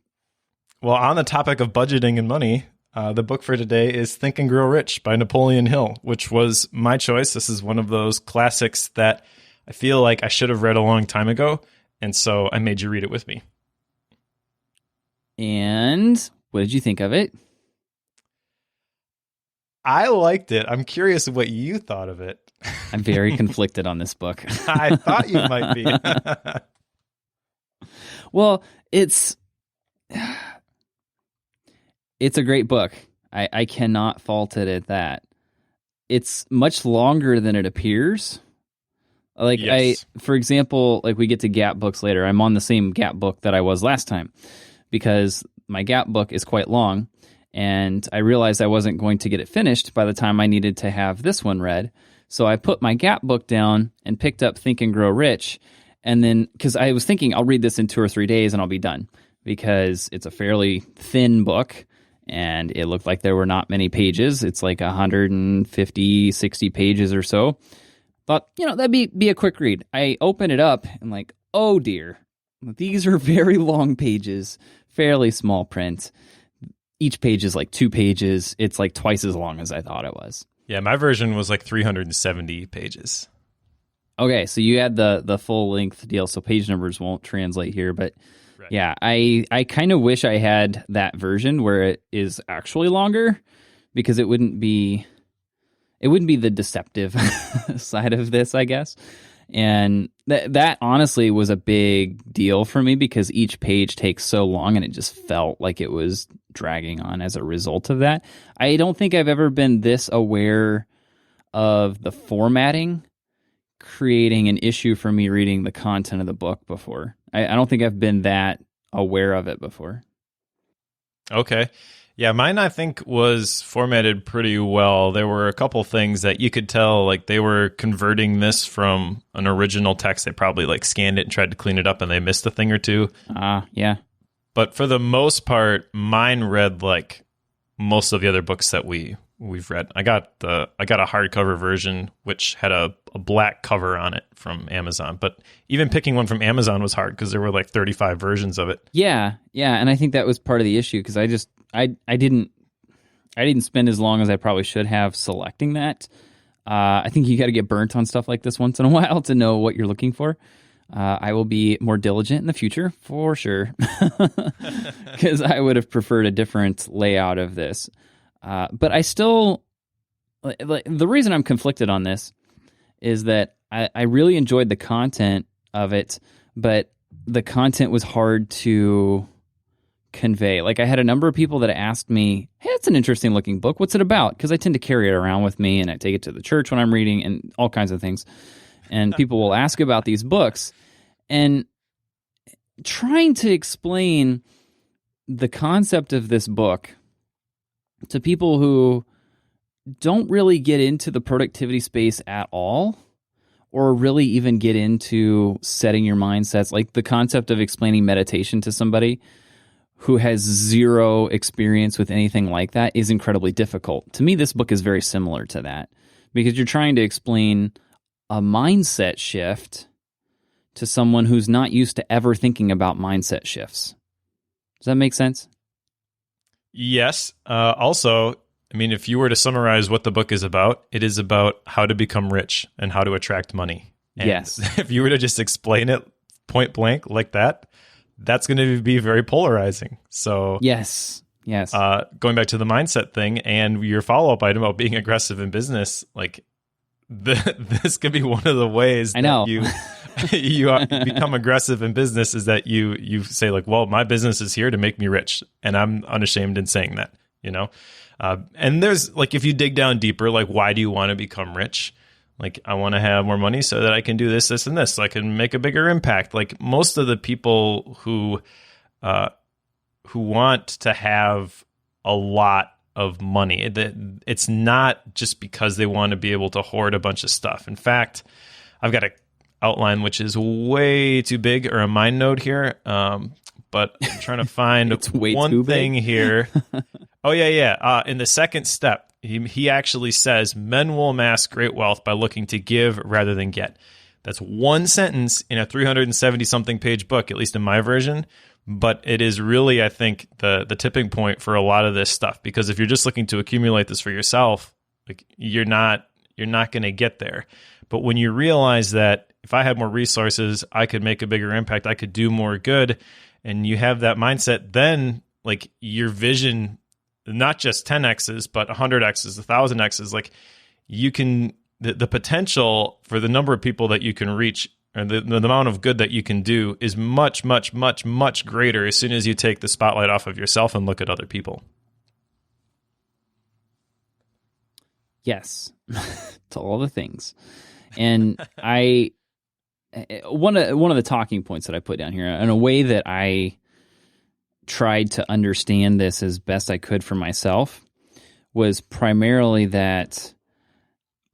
[SPEAKER 2] Well, on the topic of budgeting and money, the book for today is Think and Grow Rich by Napoleon Hill, which was my choice. This is one of those classics that I feel like I should have read a long time ago, and so I made you read it with me.
[SPEAKER 1] And what did you think of it?
[SPEAKER 2] I liked it. I'm curious what you thought of it.
[SPEAKER 1] I'm very conflicted on this book.
[SPEAKER 2] I thought you might be.
[SPEAKER 1] Well, it's a great book. I cannot fault it at that. It's much longer than it appears. Like yes. For example, like we get to Gap books later. I'm on the same Gap book that I was last time because my Gap book is quite long, and I realized I wasn't going to get it finished by the time I needed to have this one read. So I put my Gap book down and picked up Think and Grow Rich. And then, because I was thinking I'll read this in 2 or 3 days and I'll be done, because it's a fairly thin book and it looked like there were not many pages. It's like 150, 60 pages or so. Thought, that'd be a quick read. I open it up and like, oh dear, these are very long pages, fairly small print. Each page is like 2 pages. It's like twice as long as I thought it was.
[SPEAKER 2] Yeah, my version was like 370 pages.
[SPEAKER 1] Okay, so you had the full length deal, so page numbers won't translate here, but Yeah, I kind of wish I had that version where it is actually longer, because it wouldn't be the deceptive side of this, I guess. And that honestly was a big deal for me, because each page takes so long and it just felt like it was dragging on as a result of that. I don't think I've ever been this aware of the formatting creating an issue for me reading the content of the book before. I don't think I've been that aware of it before.
[SPEAKER 2] Okay. Yeah, mine I think was formatted pretty well. There were a couple things that you could tell, like they were converting this from an original text. They probably like scanned it and tried to clean it up, and they missed a thing or two.
[SPEAKER 1] Yeah.
[SPEAKER 2] But for the most part, mine read like most of the other books that we've read. I got a hardcover version which had a black cover on it from Amazon. But even picking one from Amazon was hard because there were like 35 versions of it.
[SPEAKER 1] Yeah, and I think that was part of the issue, because I didn't spend as long as I probably should have selecting that. I think you got to get burnt on stuff like this once in a while to know what you're looking for. I will be more diligent in the future for sure, because I would have preferred a different layout of this. But I still, the reason I'm conflicted on this is that I really enjoyed the content of it, but the content was hard to convey. Like, I had a number of people that asked me, hey, it's an interesting looking book. What's it about? Because I tend to carry it around with me, and I take it to the church when I'm reading and all kinds of things. And people will ask about these books, and trying to explain the concept of this book to people who don't really get into the productivity space at all, or really even get into setting your mindsets, like the concept of explaining meditation to somebody who has zero experience with anything like that, is incredibly difficult. To me, this book is very similar to that, because you're trying to explain a mindset shift to someone who's not used to ever thinking about mindset shifts. Does that make sense?
[SPEAKER 2] Yes. Also, I mean, if you were to summarize what the book is about, it is about how to become rich and how to attract money. And
[SPEAKER 1] yes.
[SPEAKER 2] If you were to just explain it point blank like that, that's going to be very polarizing. So
[SPEAKER 1] yes.
[SPEAKER 2] Going back to the mindset thing and your follow-up item about being aggressive in business, like this could be one of the ways
[SPEAKER 1] I know.
[SPEAKER 2] that you become aggressive in business, is that you say like, well, my business is here to make me rich, and I'm unashamed in saying that, you know. And there's like, if you dig down deeper, like, why do you want to become rich? Like, I want to have more money so that I can do this, and this, so I can make a bigger impact. Like, most of the people who want to have a lot of money, it's not just because they want to be able to hoard a bunch of stuff. In fact, I've got an outline which is way too big, or a mind node here, but I'm trying to find one thing here. Oh, yeah. In the second step, he actually says, men will amass great wealth by looking to give rather than get. That's one sentence in a 370-something page book, at least in my version. But it is really, I think, the tipping point for a lot of this stuff. Because if you're just looking to accumulate this for yourself, like, you're not going to get there. But when you realize that if I had more resources, I could make a bigger impact, I could do more good, and you have that mindset, then like your vision, not just 10x's, but 100x's, 1,000x's, like you can, the potential for the number of people that you can reach, and the amount of good that you can do is much, much, much, much greater as soon as you take the spotlight off of yourself and look at other people.
[SPEAKER 1] Yes, to all the things. And one of the talking points that I put down here, in a way that I tried to understand this as best I could for myself, was primarily that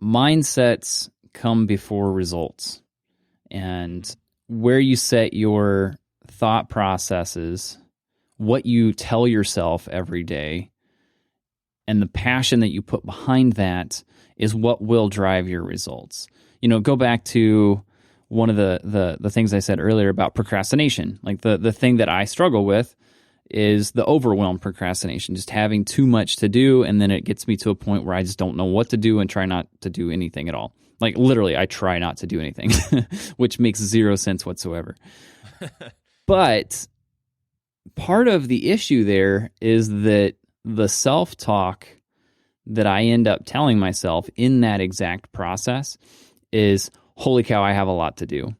[SPEAKER 1] mindsets come before results. And where you set your thought processes, what you tell yourself every day, and the passion that you put behind that is what will drive your results. You know, go back to one of the things I said earlier about procrastination. Like the thing that I struggle with is the overwhelmed procrastination, just having too much to do, and then it gets me to a point where I just don't know what to do and try not to do anything at all. Like, literally, I try not to do anything, which makes zero sense whatsoever. But part of the issue there is that the self-talk that I end up telling myself in that exact process is, holy cow, I have a lot to do.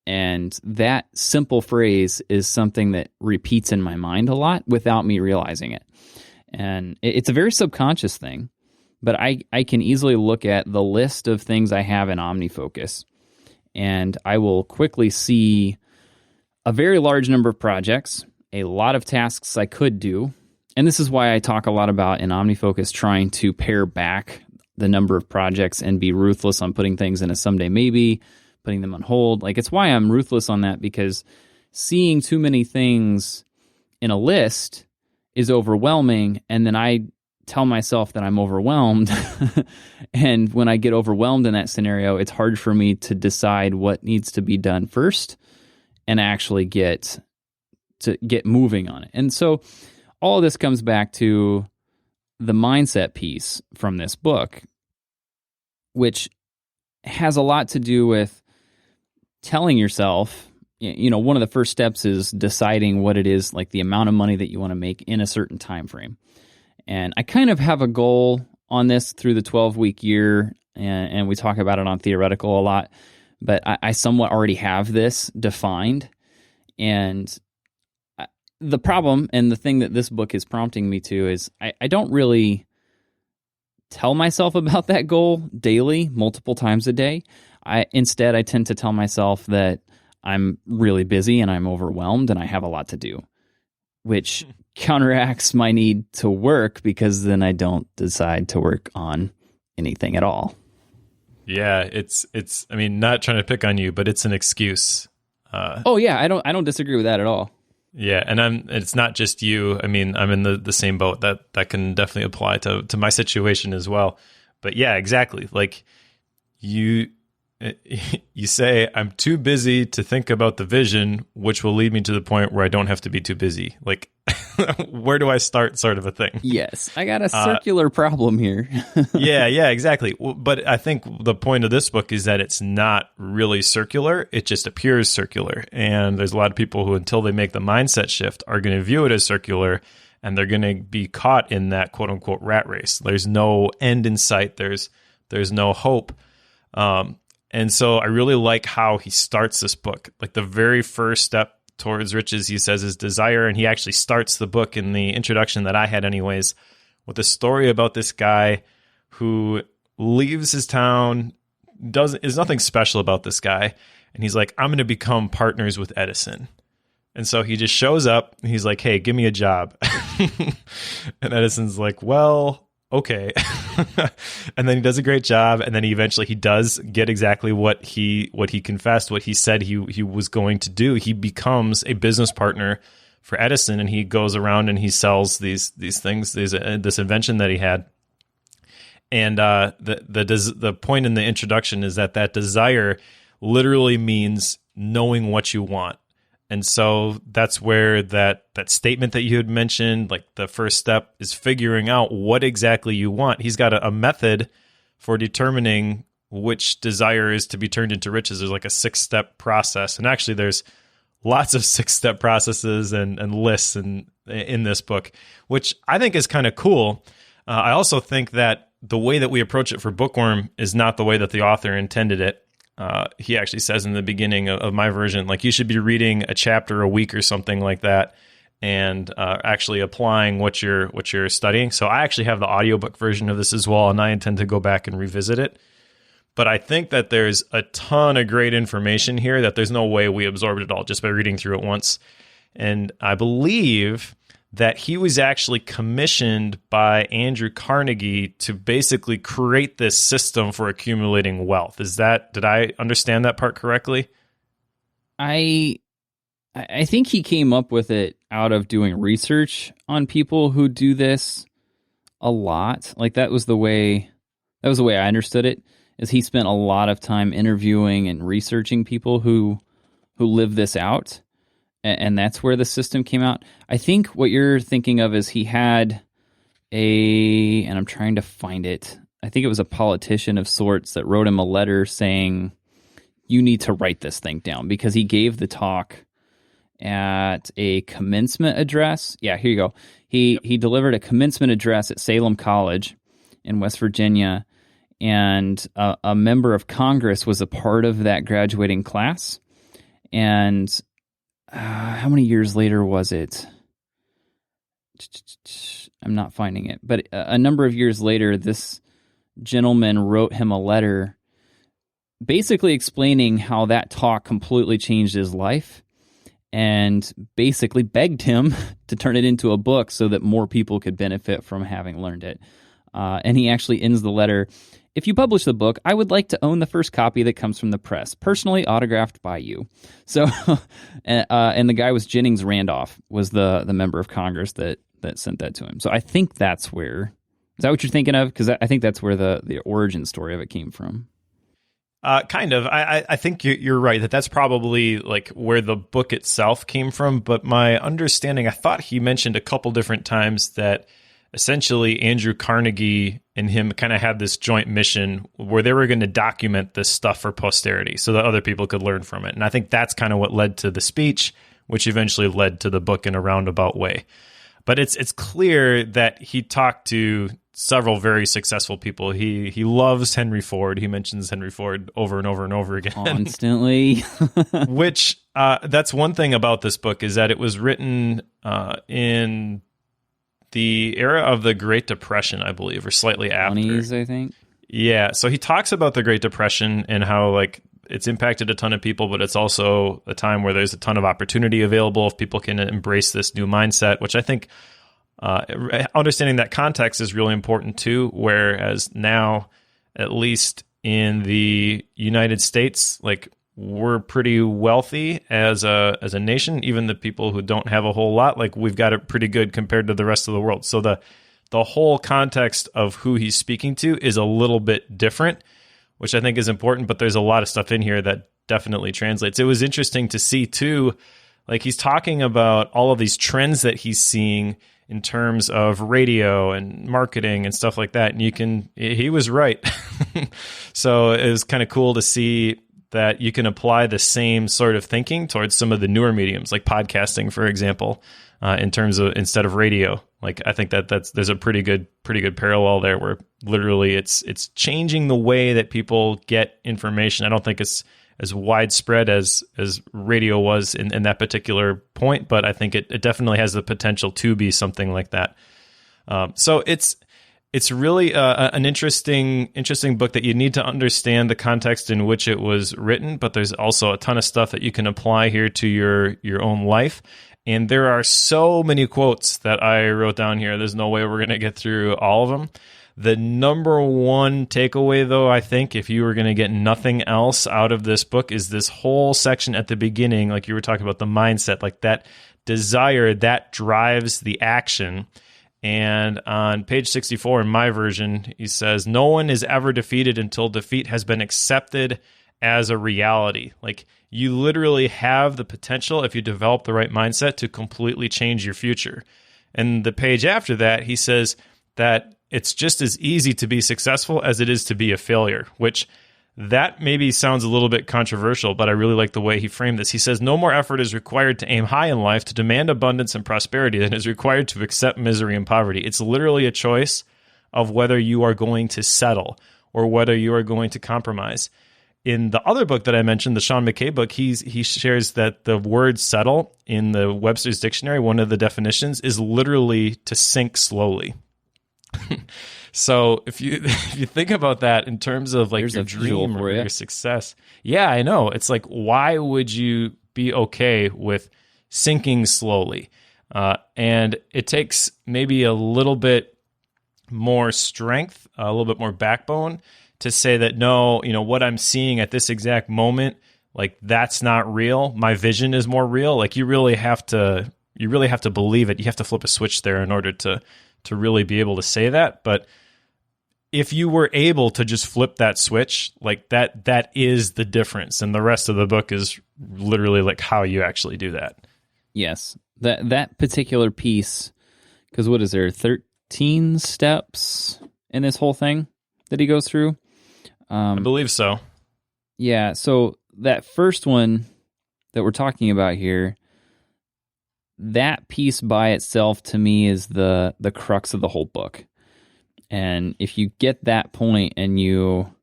[SPEAKER 1] And that simple phrase is something that repeats in my mind a lot without me realizing it. And it's a very subconscious thing, but I can easily look at the list of things I have in OmniFocus, and I will quickly see a very large number of projects, a lot of tasks I could do. And this is why I talk a lot about in OmniFocus trying to pare back the number of projects and be ruthless on putting things in a someday maybe, putting them on hold. Like, it's why I'm ruthless on that, because seeing too many things in a list is overwhelming, and then I tell myself that I'm overwhelmed. And when I get overwhelmed in that scenario, it's hard for me to decide what needs to be done first and actually get moving on it. And so all of this comes back to the mindset piece from this book, which has a lot to do with telling yourself, one of the first steps is deciding what it is, like the amount of money that you want to make in a certain time frame. And I kind of have a goal on this through the 12-week year, and we talk about it on Theoretical a lot, but I somewhat already have this defined. And the problem, and the thing that this book is prompting me to, is I don't really tell myself about that goal daily, multiple times a day. Instead, I tend to tell myself that I'm really busy and I'm overwhelmed and I have a lot to do, which counteracts my need to work, because then I don't decide to work on anything at all.
[SPEAKER 2] Yeah, it's. I mean, not trying to pick on you, but it's an excuse.
[SPEAKER 1] I don't disagree with that at all.
[SPEAKER 2] Yeah, and it's not just you. I mean, I'm in the same boat. That can definitely apply to my situation as well. But yeah, exactly. Like you say, I'm too busy to think about the vision, which will lead me to the point where I don't have to be too busy. Like, where do I start, sort of a thing?
[SPEAKER 1] Yes, I got a circular problem here.
[SPEAKER 2] yeah, exactly. But I think the point of this book is that it's not really circular. It just appears circular. And there's a lot of people who, until they make the mindset shift, are going to view it as circular, and they're going to be caught in that quote unquote rat race. There's no end in sight. There's no hope. And so I really like how he starts this book. Like, the very first step towards riches, he says, is desire. And he actually starts the book in the introduction that I had anyways, with a story about this guy who leaves his town. Is nothing special about this guy. And he's like, I'm going to become partners with Edison. And so he just shows up and he's like, hey, give me a job. And Edison's like, well, okay. And then he does a great job, and then he does get exactly what he confessed, what he said he was going to do. He becomes a business partner for Edison, and he goes around and he sells these things, this invention that he had. And the point in the introduction is that desire literally means knowing what you want. And so that's where that statement that you had mentioned, like the first step is figuring out what exactly you want. He's got a method for determining which desire is to be turned into riches. There's like a 6-step process. And actually there's lots of 6-step processes and lists in this book, which I think is kind of cool. I also think that the way that we approach it for Bookworm is not the way that the author intended it. He actually says in the beginning of my version, like, you should be reading a chapter a week or something like that, and actually applying what you're studying. So I actually have the audiobook version of this as well, and I intend to go back and revisit it. But I think that there's a ton of great information here that there's no way we absorbed it all just by reading through it once. And I believe that he was actually commissioned by Andrew Carnegie to basically create this system for accumulating wealth. Did I understand that part correctly?
[SPEAKER 1] I think he came up with it out of doing research on people who do this a lot. Like, that was the way I understood it, is he spent a lot of time interviewing and researching people who live this out. And that's where the system came out. I think what you're thinking of is he had and I'm trying to find it. I think it was a politician of sorts that wrote him a letter saying, you need to write this thing down, because he gave the talk at a commencement address. Yeah, here you go. He delivered a commencement address at Salem College in West Virginia, and a member of Congress was a part of that graduating class. And how many years later was it? I'm not finding it. But a number of years later, this gentleman wrote him a letter basically explaining how that talk completely changed his life, and basically begged him to turn it into a book so that more people could benefit from having learned it. And he actually ends the letter, "If you publish the book, I would like to own the first copy that comes from the press, personally autographed by you." So, and the guy was Jennings Randolph, was the member of Congress that sent that to him. So I think that's where, is that what you're thinking of? Because I think that's where the origin story of it came from.
[SPEAKER 2] Kind of. I think you're right that's probably like where the book itself came from. But my understanding, I thought he mentioned a couple different times that essentially Andrew Carnegie and him kind of had this joint mission where they were going to document this stuff for posterity so that other people could learn from it. And I think that's kind of what led to the speech, which eventually led to the book in a roundabout way. But it's clear that he talked to several very successful people. He loves Henry Ford. He mentions Henry Ford over and over and over again.
[SPEAKER 1] Constantly.
[SPEAKER 2] Which, that's one thing about this book, is that it was written in the era of the Great Depression, I believe, or slightly after.
[SPEAKER 1] 20s, I think.
[SPEAKER 2] Yeah, so he talks about the Great Depression and how like it's impacted a ton of people, but it's also a time where there's a ton of opportunity available if people can embrace this new mindset, which I think understanding that context is really important too, whereas now, at least in the United States, like we're pretty wealthy as a nation. Even the people who don't have a whole lot, like we've got it pretty good compared to the rest of the world. So the whole context of who he's speaking to is a little bit different, which I think is important, but there's a lot of stuff in here that definitely translates. It was interesting to see too, like he's talking about all of these trends that he's seeing in terms of radio and marketing and stuff like that. And he was right. So it was kind of cool to see that you can apply the same sort of thinking towards some of the newer mediums, like podcasting, for example, in terms of instead of radio. Like I think there's a pretty good parallel there, where literally it's changing the way that people get information. I don't think it's as widespread as radio was in that particular point, but I think it definitely has the potential to be something like that. So it's really an interesting book that you need to understand the context in which it was written, but there's also a ton of stuff that you can apply here to your own life. And there are so many quotes that I wrote down here. There's no way we're going to get through all of them. The number one takeaway, though, I think, if you were going to get nothing else out of this book, is this whole section at the beginning, like you were talking about the mindset, like that desire that drives the action. And on page 64 in my version, he says, "No one is ever defeated until defeat has been accepted as a reality." Like you literally have the potential, if you develop the right mindset, to completely change your future. And the page after that, he says that it's just as easy to be successful as it is to be a failure, which that maybe sounds a little bit controversial, but I really like the way he framed this. He says, "No more effort is required to aim high in life, to demand abundance and prosperity than is required to accept misery and poverty." It's literally a choice of whether you are going to settle or whether you are going to compromise. In the other book that I mentioned, the Sean McKay book, he shares that the word settle in the Webster's Dictionary, one of the definitions, is literally to sink slowly. So if you think about that in terms of like your dream or your success, yeah, I know. It's like, why would you be okay with sinking slowly? And it takes maybe a little bit more strength, a little bit more backbone to say that, no, what I'm seeing at this exact moment, like that's not real. My vision is more real. Like you really have to believe it. You have to flip a switch there in order to really be able to say that. But if you were able to just flip that switch, like that is the difference. And the rest of the book is literally like how you actually do that.
[SPEAKER 1] Yes. That particular piece, because what is there, 13 steps in this whole thing that he goes through?
[SPEAKER 2] I believe so.
[SPEAKER 1] Yeah, so that first one that we're talking about here, that piece by itself to me is the crux of the whole book. And if you get that point and you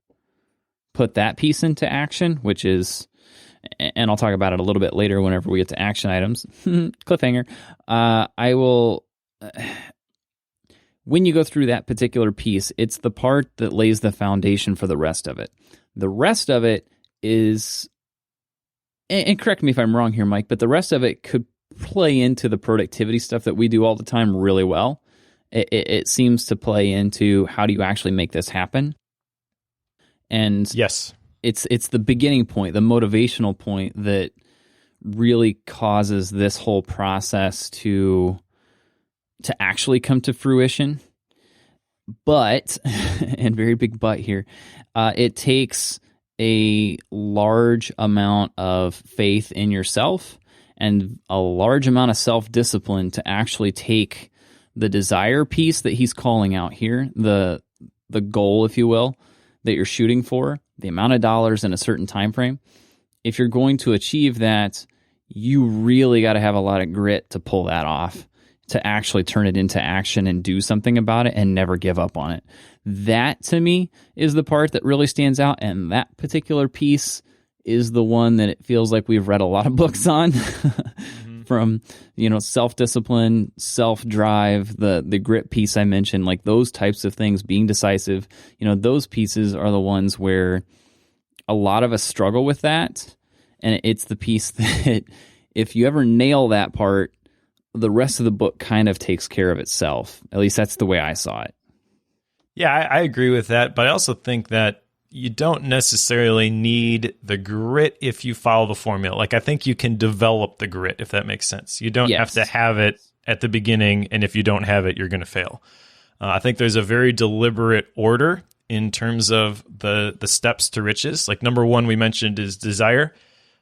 [SPEAKER 1] put that piece into action, which is, and I'll talk about it a little bit later whenever we get to action items, cliffhanger, I will, when you go through that particular piece, it's the part that lays the foundation for the rest of it. The rest of it is, and correct me if I'm wrong here, Mike, but the rest of it could play into the productivity stuff that we do all the time really well. It seems to play into how do you actually make this happen? And
[SPEAKER 2] yes,
[SPEAKER 1] it's the beginning point, the motivational point that really causes this whole process to actually come to fruition. But, and very big but here, it takes a large amount of faith in yourself and a large amount of self-discipline to actually take the desire piece that he's calling out here, the goal, if you will, that you're shooting for, the amount of dollars in a certain time frame. If you're going to achieve that, you really got to have a lot of grit to pull that off, to actually turn it into action and do something about it and never give up on it. That, to me, is the part that really stands out, and that particular piece is the one that it feels like we've read a lot of books on. From, self-discipline, self-drive, the grit piece I mentioned, like those types of things, being decisive, those pieces are the ones where a lot of us struggle with that. And it's the piece that if you ever nail that part, the rest of the book kind of takes care of itself. At least that's the way I saw it.
[SPEAKER 2] Yeah, I agree with that. But I also think that you don't necessarily need the grit if you follow the formula. Like, I think you can develop the grit, if that makes sense. You don't have to have it at the beginning, and if you don't have it, you're going to fail. I think there's a very deliberate order in terms of the steps to riches. Like, number one we mentioned is desire.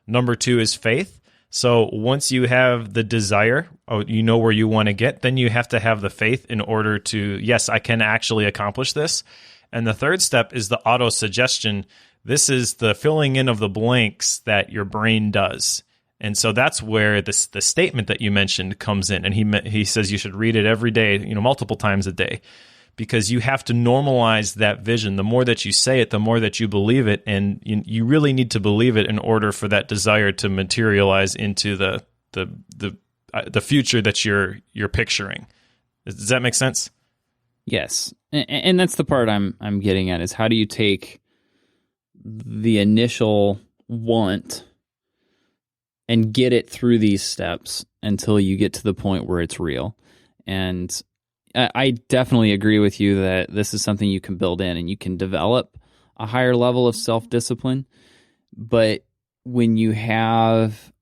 [SPEAKER 2] Number two is faith. So once you have the desire, you know where you want to get, then you have to have the faith in order to, yes, I can actually accomplish this. And the third step is the auto-suggestion. This is the filling in of the blanks that your brain does. And so that's where the statement that you mentioned comes in. And he says you should read it every day, multiple times a day, because you have to normalize that vision. The more that you say it, the more that you believe it. And you really need to believe it in order for that desire to materialize into the future that you're picturing. Does that make sense?
[SPEAKER 1] Yes. And that's the part I'm getting at, is how do you take the initial want and get it through these steps until you get to the point where it's real. And I definitely agree with you that this is something you can build in and you can develop a higher level of self-discipline. But when you have,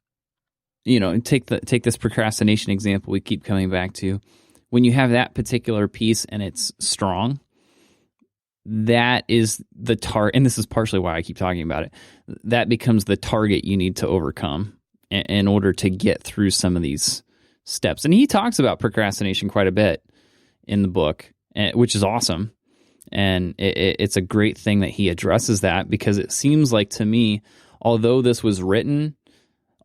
[SPEAKER 1] take this procrastination example we keep coming back to, when you have that particular piece and it's strong, that is the target, and this is partially why I keep talking about it, that becomes the target you need to overcome in order to get through some of these steps. And he talks about procrastination quite a bit in the book, which is awesome. And it's a great thing that he addresses that, because it seems like to me, although this was written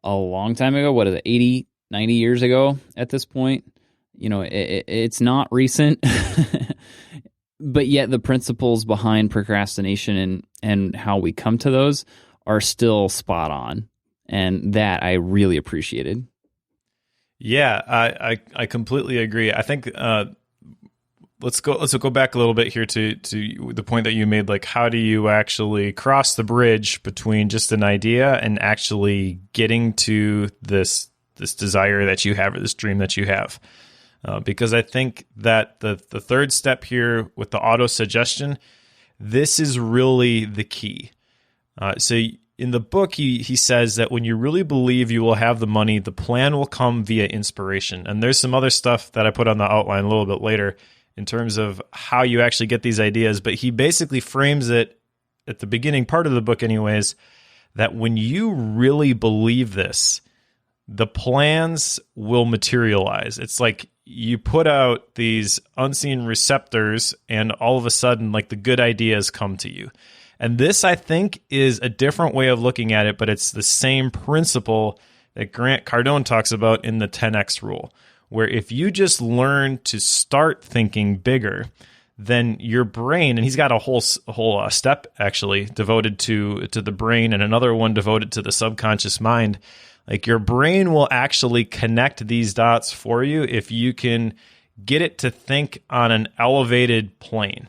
[SPEAKER 1] a long time ago, what is it, 80, 90 years ago at this point, it's not recent, but yet the principles behind procrastination and how we come to those are still spot on. And that I really appreciated. Yeah,
[SPEAKER 2] I completely agree. I think let's go back a little bit here to the point that you made. Like, how do you actually cross the bridge between just an idea and actually getting to this desire that you have, or this dream that you have? Because I think that the third step here with the auto-suggestion, this is really the key. So in the book, he says that when you really believe you will have the money, the plan will come via inspiration. And there's some other stuff that I put on the outline a little bit later in terms of how you actually get these ideas. But he basically frames it at the beginning part of the book anyways, that when you really believe this, the plans will materialize. It's like you put out these unseen receptors and all of a sudden, like, the good ideas come to you. And this, I think, is a different way of looking at it, but it's the same principle that Grant Cardone talks about in the 10X rule, where if you just learn to start thinking bigger, then your brain, and he's got a whole step actually devoted to the brain and another one devoted to the subconscious mind. Like your brain will actually connect these dots for you if you can get it to think on an elevated plane.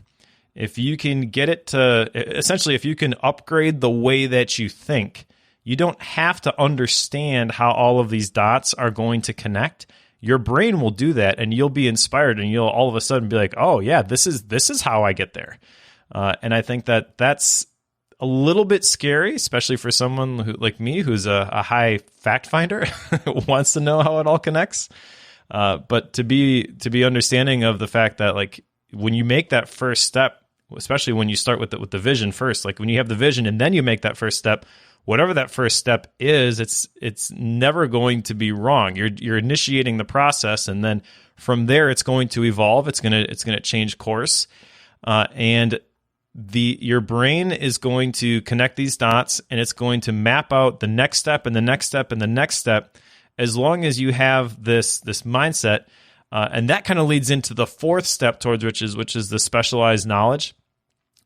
[SPEAKER 2] If you can get it to, essentially, if you can upgrade the way that you think, you don't have to understand how all of these dots are going to connect. Your brain will do that, and you'll be inspired, and you'll all of a sudden be like, "Oh yeah, this is how I get there." And I think that that's a little bit scary, especially for someone who, like me, who's a high fact finder, wants to know how it all connects. But to be understanding of the fact that, like, when you make that first step, especially when you start with the vision first, like when you have the vision and then you make that first step, whatever that first step is, it's never going to be wrong. You're initiating the process, and then from there it's going to evolve. It's gonna change course, and your brain is going to connect these dots, and it's going to map out the next step and the next step and the next step. As long as you have this mindset, and that kind of leads into the fourth step towards which is the specialized knowledge.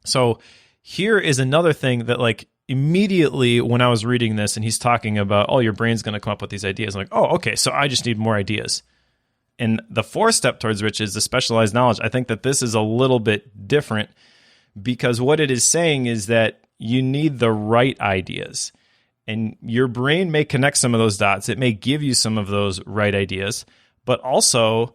[SPEAKER 2] So here is another thing that, like, immediately when I was reading this and he's talking about, oh, your brain's going to come up with these ideas, I'm like, oh, okay, so I just need more ideas. And the fourth step towards which is the specialized knowledge, I think that this is a little bit different, because what it is saying is that you need the right ideas. And your brain may connect some of those dots. It may give you some of those right ideas, but also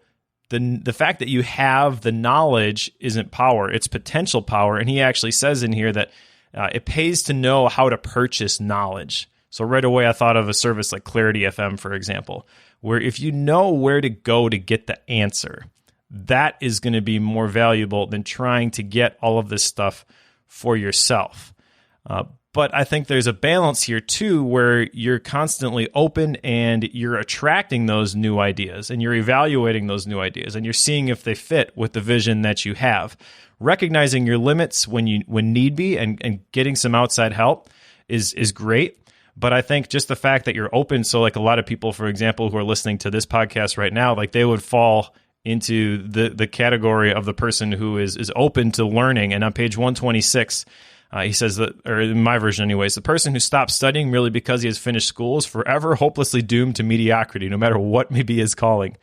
[SPEAKER 2] the fact that you have the knowledge isn't power, it's potential power. And he actually says in here that it pays to know how to purchase knowledge. So right away, I thought of a service like Clarity FM, for example, where if you know where to go to get the answer, that is going to be more valuable than trying to get all of this stuff for yourself. But I think there's a balance here too, where you're constantly open and you're attracting those new ideas and you're evaluating those new ideas and you're seeing if they fit with the vision that you have. Recognizing your limits when need be and getting some outside help is great. But I think just the fact that you're open, so like a lot of people, for example, who are listening to this podcast right now, like they would fall into the category of the person who is open to learning. And on page 126, he says that, or in my version anyways, the person who stops studying merely because he has finished school is forever hopelessly doomed to mediocrity, no matter what may be his calling.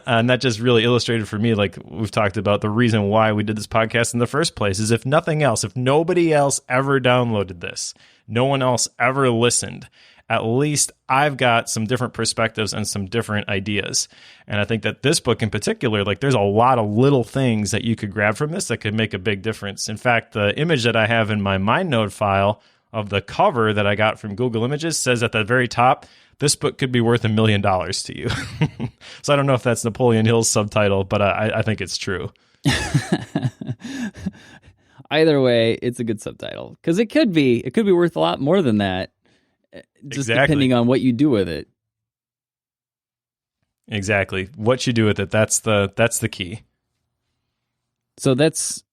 [SPEAKER 2] And that just really illustrated for me, like we've talked about, the reason why we did this podcast in the first place is, if nothing else, if nobody else ever downloaded this, no one else ever listened, at least I've got some different perspectives and some different ideas. And I think that this book in particular, like there's a lot of little things that you could grab from this that could make a big difference. In fact, the image that I have in my MindNode file of the cover that I got from Google Images says at the very top, this book could be worth $1 million to you. So I don't know if that's Napoleon Hill's subtitle, but I think it's true.
[SPEAKER 1] Either way, it's a good subtitle, because it could be worth a lot more than that, just depending on what you do with it.
[SPEAKER 2] Exactly. What you do with it, that's the key.
[SPEAKER 1] So that's,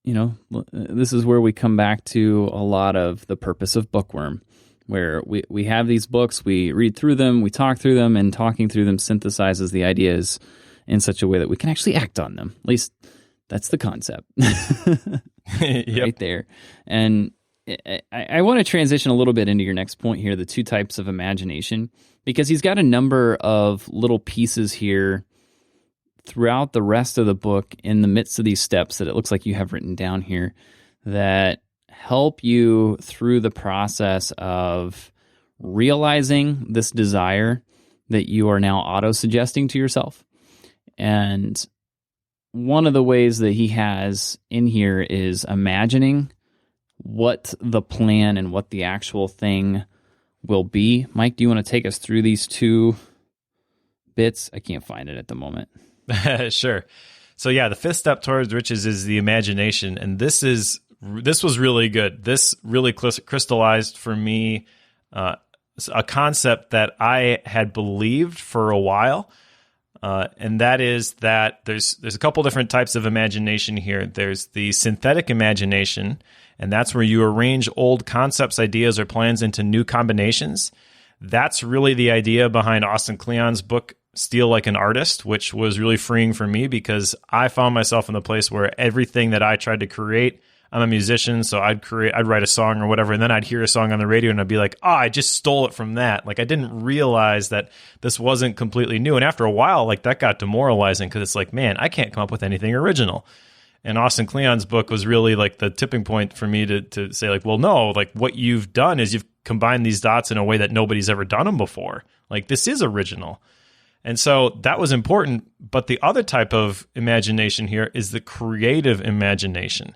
[SPEAKER 1] this is where we come back to a lot of the purpose of Bookworm, where we have these books, we read through them, we talk through them, and talking through them synthesizes the ideas in such a way that we can actually act on them. At least that's the concept.
[SPEAKER 2] Yep.
[SPEAKER 1] Right there. And I want to transition a little bit into your next point here, the two types of imagination, because he's got a number of little pieces here throughout the rest of the book in the midst of these steps that it looks like you have written down here that help you through the process of realizing this desire that you are now auto-suggesting to yourself. And one of the ways that he has in here is imagining what the plan and what the actual thing will be. Mike, do you want to take us through these two bits? I can't find it at the moment.
[SPEAKER 2] Sure. So yeah, the fifth step towards riches is the imagination. And this was really good. This really crystallized for me a concept that I had believed for a while. And that is that there's a couple different types of imagination here. There's the synthetic imagination, and that's where you arrange old concepts, ideas, or plans into new combinations. That's really the idea behind Austin Kleon's book, Steal Like an Artist, which was really freeing for me because I found myself in the place where everything that I tried to create, I'm a musician, so I'd write a song or whatever, and then I'd hear a song on the radio and I'd be like, oh, I just stole it from that. Like, I didn't realize that this wasn't completely new. And after a while, like, that got demoralizing because it's like, man, I can't come up with anything original. And Austin Kleon's book was really like the tipping point for me to say, like, well, no, like, what you've done is you've combined these dots in a way that nobody's ever done them before. Like, this is original. And so that was important. But the other type of imagination here is the creative imagination.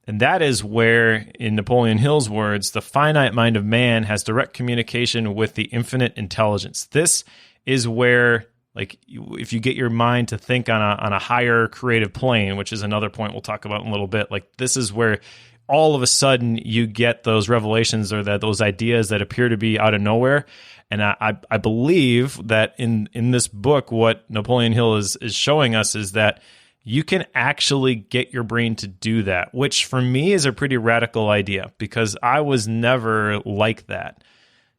[SPEAKER 2] And that is where, in Napoleon Hill's words, the finite mind of man has direct communication with the infinite intelligence. This is where, like, if you get your mind to think on a higher creative plane, which is another point we'll talk about in a little bit, like, this is where all of a sudden you get those revelations or those ideas that appear to be out of nowhere. And I believe that in this book, what Napoleon Hill is showing us is that you can actually get your brain to do that, which for me is a pretty radical idea because I was never like that.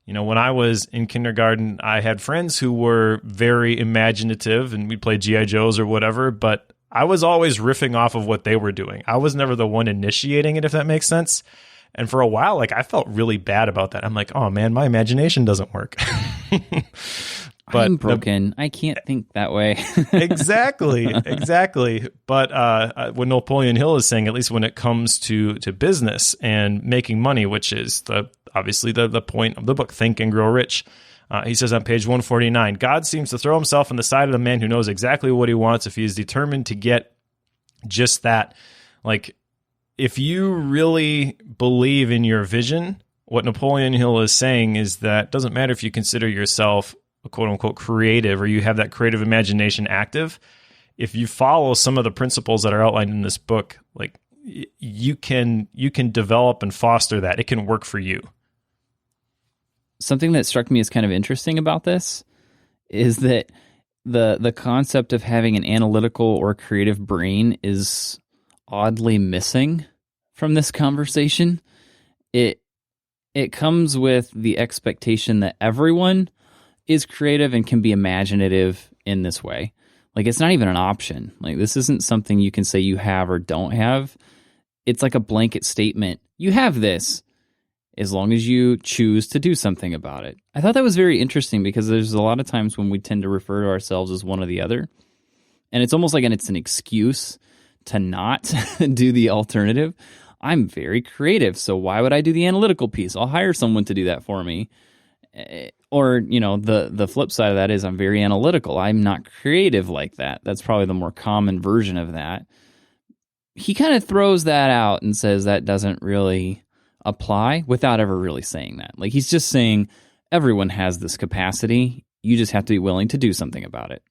[SPEAKER 2] You know, when I was in kindergarten, I had friends who were very imaginative and we'd play G.I. Joes or whatever, but I was always riffing off of what they were doing. I was never the one initiating it, if that makes sense. And for a while, like, I felt really bad about that. I'm like, oh man, my imagination doesn't work.
[SPEAKER 1] But I'm broken. I can't think that way.
[SPEAKER 2] Exactly. But what Napoleon Hill is saying, at least when it comes to business and making money, which is obviously the point of the book, Think and Grow Rich. He says on page 149, God seems to throw himself on the side of the man who knows exactly what he wants if he is determined to get just that. Like, if you really believe in your vision, what Napoleon Hill is saying is that it doesn't matter if you consider yourself quote unquote creative or you have that creative imagination active. If you follow some of the principles that are outlined in this book, like, you can develop and foster that. It can work for you.
[SPEAKER 1] Something that struck me as kind of interesting about this is that the concept of having an analytical or creative brain is oddly missing from this conversation. It comes with the expectation that everyone is creative and can be imaginative in this way. Like, it's not even an option. Like, this isn't something you can say you have or don't have. It's like a blanket statement. You have this as long as you choose to do something about it. I thought that was very interesting because there's a lot of times when we tend to refer to ourselves as one or the other. And it's almost like it's an excuse to not do the alternative. I'm very creative, so why would I do the analytical piece? I'll hire someone to do that for me. Or, you know, the flip side of that is I'm very analytical. I'm not creative like that. That's probably the more common version of that. He kind of throws that out and says that doesn't really apply without ever really saying that. Like, he's just saying everyone has this capacity. You just have to be willing to do something about it.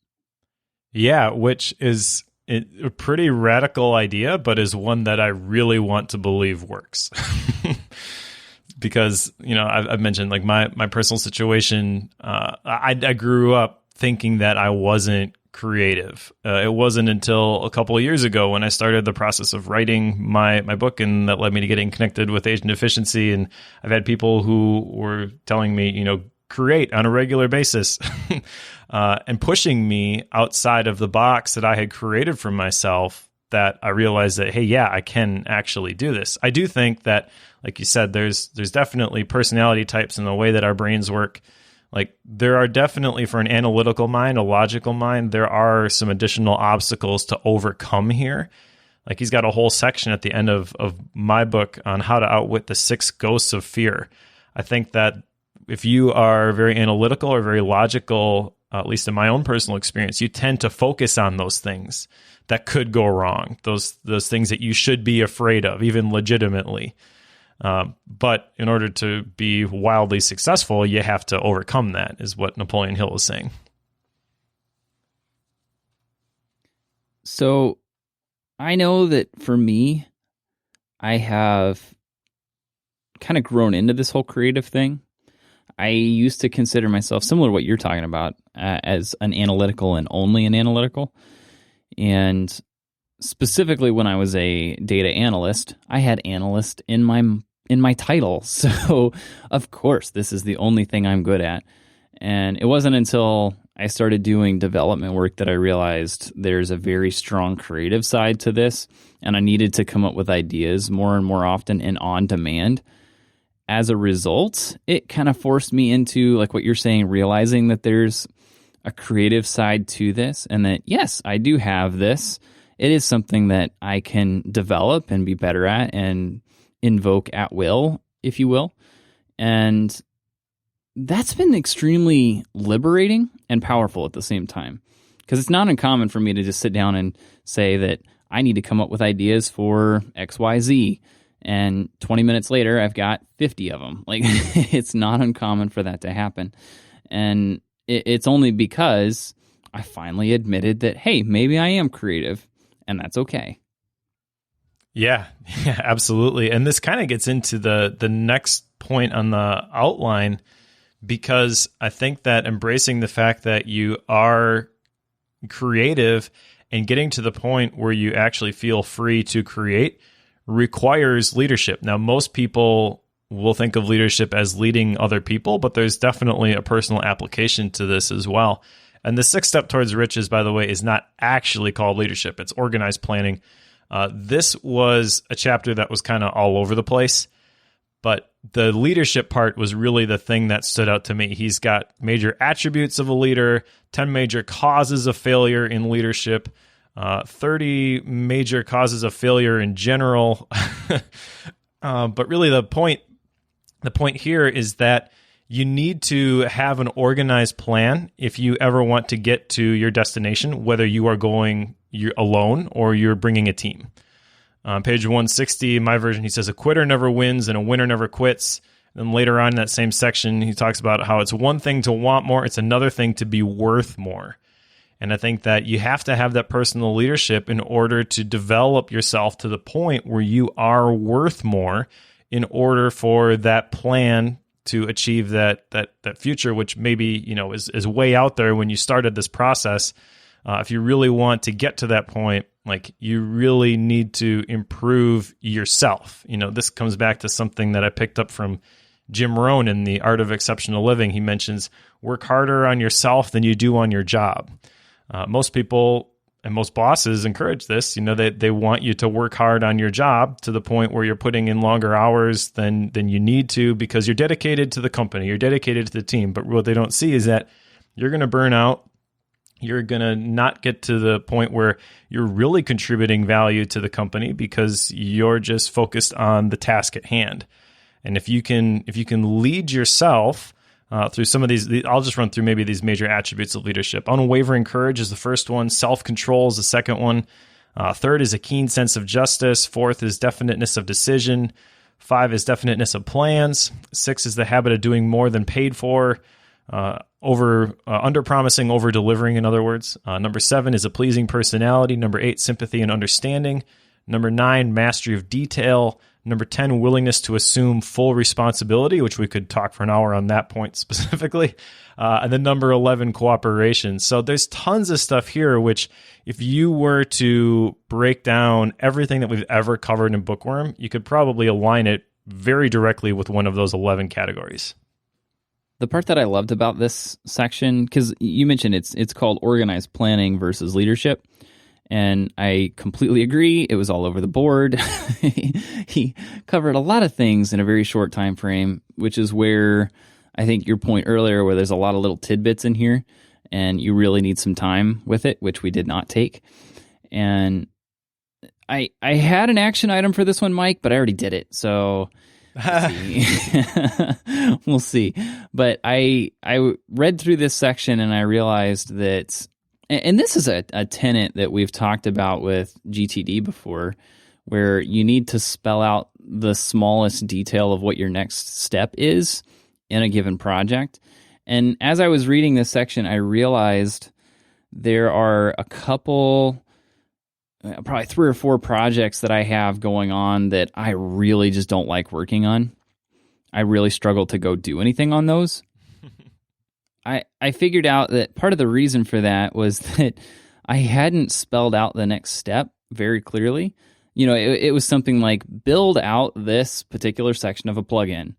[SPEAKER 1] Yeah,
[SPEAKER 2] which is a pretty radical idea, but is one that I really want to believe works. Because, you know, I've mentioned, like, my personal situation. I grew up thinking that I wasn't creative. It wasn't until a couple of years ago when I started the process of writing my book, and that led me to getting connected with Asian deficiency. And I've had people who were telling me, you know, create on a regular basis and pushing me outside of the box that I had created for myself, that I realized that, hey, yeah, I can actually do this. I do think that, like you said, there's definitely personality types in the way that our brains work. Like, there are definitely, for an analytical mind, a logical mind, there are some additional obstacles to overcome here. Like, he's got a whole section at the end of my book on how to outwit the 6 ghosts of fear. I think that if you are very analytical or very logical, at least in my own personal experience, you tend to focus on those things that could go wrong, those things that you should be afraid of, even legitimately. But in order to be wildly successful, you have to overcome that, is what Napoleon Hill is saying.
[SPEAKER 1] So I know that for me, I have kind of grown into this whole creative thing. I used to consider myself, similar to what you're talking about, as an analytical and only an analytical. And specifically when I was a data analyst, I had analyst in my in my title. So, of course, this is the only thing I'm good at. And it wasn't until I started doing development work that I realized there's a very strong creative side to this, and I needed to come up with ideas more and more often and on demand. As a result, it kind of forced me into, like what you're saying, realizing that there's a creative side to this, and that, yes, I do have this. It is something that I can develop and be better at and invoke at will, if you will. And that's been extremely liberating and powerful at the same time, because it's not uncommon for me to just sit down and say that I need to come up with ideas for XYZ, and 20 minutes later I've got 50 of them. Like, it's not uncommon for that to happen. And it's only because I finally admitted that, hey, maybe I am creative, and that's okay.
[SPEAKER 2] Yeah, absolutely. And this kind of gets into the next point on the outline, because I think that embracing the fact that you are creative and getting to the point where you actually feel free to create requires leadership. Now, most people will think of leadership as leading other people, but there's definitely a personal application to this as well. And the 6th step towards riches, by the way, is not actually called leadership. It's organized planning. This was a chapter that was kind of all over the place, but the leadership part was really the thing that stood out to me. He's got major attributes of a leader, 10 major causes of failure in leadership, 30 major causes of failure in general. But really the point here is that you need to have an organized plan if you ever want to get to your destination, whether you are going you're alone or you're bringing a team. On page 160, my version, he says, a quitter never wins and a winner never quits. Then later on in that same section, he talks about how it's one thing to want more, it's another thing to be worth more. And I think that you have to have that personal leadership in order to develop yourself to the point where you are worth more in order for that plan to achieve that future, which maybe, is way out there when you started this process. If you really want to get to that point, like, you really need to improve yourself. This comes back to something that I picked up from Jim Rohn in The Art of Exceptional Living. He mentions work harder on yourself than you do on your job. Most people and most bosses encourage this. They want you to work hard on your job to the point where you're putting in longer hours than you need to, because you're dedicated to the company, you're dedicated to the team. But what they don't see is that you're going to burn out. You're going to not get to the point where you're really contributing value to the company because you're just focused on the task at hand. And if you can lead yourself through some of these, I'll just run through maybe these major attributes of leadership. Unwavering courage is the first one. Self-control is the second one. Third is a keen sense of justice. Fourth is definiteness of decision. 5 is definiteness of plans. 6 is the habit of doing more than paid for. Under promising, over delivering, in other words. Number 7 is a pleasing personality. Number 8, sympathy and understanding. Number 9, mastery of detail. Number 10, willingness to assume full responsibility, which we could talk for an hour on that point specifically. And then number 11, cooperation. So there's tons of stuff here, which if you were to break down everything that we've ever covered in Bookworm, you could probably align it very directly with one of those 11 categories.
[SPEAKER 1] The part that I loved about this section, because you mentioned it's called organized planning versus leadership, and I completely agree. It was all over the board. He covered a lot of things in a very short time frame, which is where I think your point earlier, where there's a lot of little tidbits in here, and you really need some time with it, which we did not take. And I had an action item for this one, Mike, but I already did it, so we'll see. But I read through this section and I realized that, and this is a tenet that we've talked about with GTD before, where you need to spell out the smallest detail of what your next step is in a given project. And as I was reading this section, I realized there are a couple, probably 3 or 4 projects that I have going on that I really just don't like working on. I really struggle to go do anything on those. I figured out that part of the reason for that was that I hadn't spelled out the next step very clearly. it was something like build out this particular section of a plugin.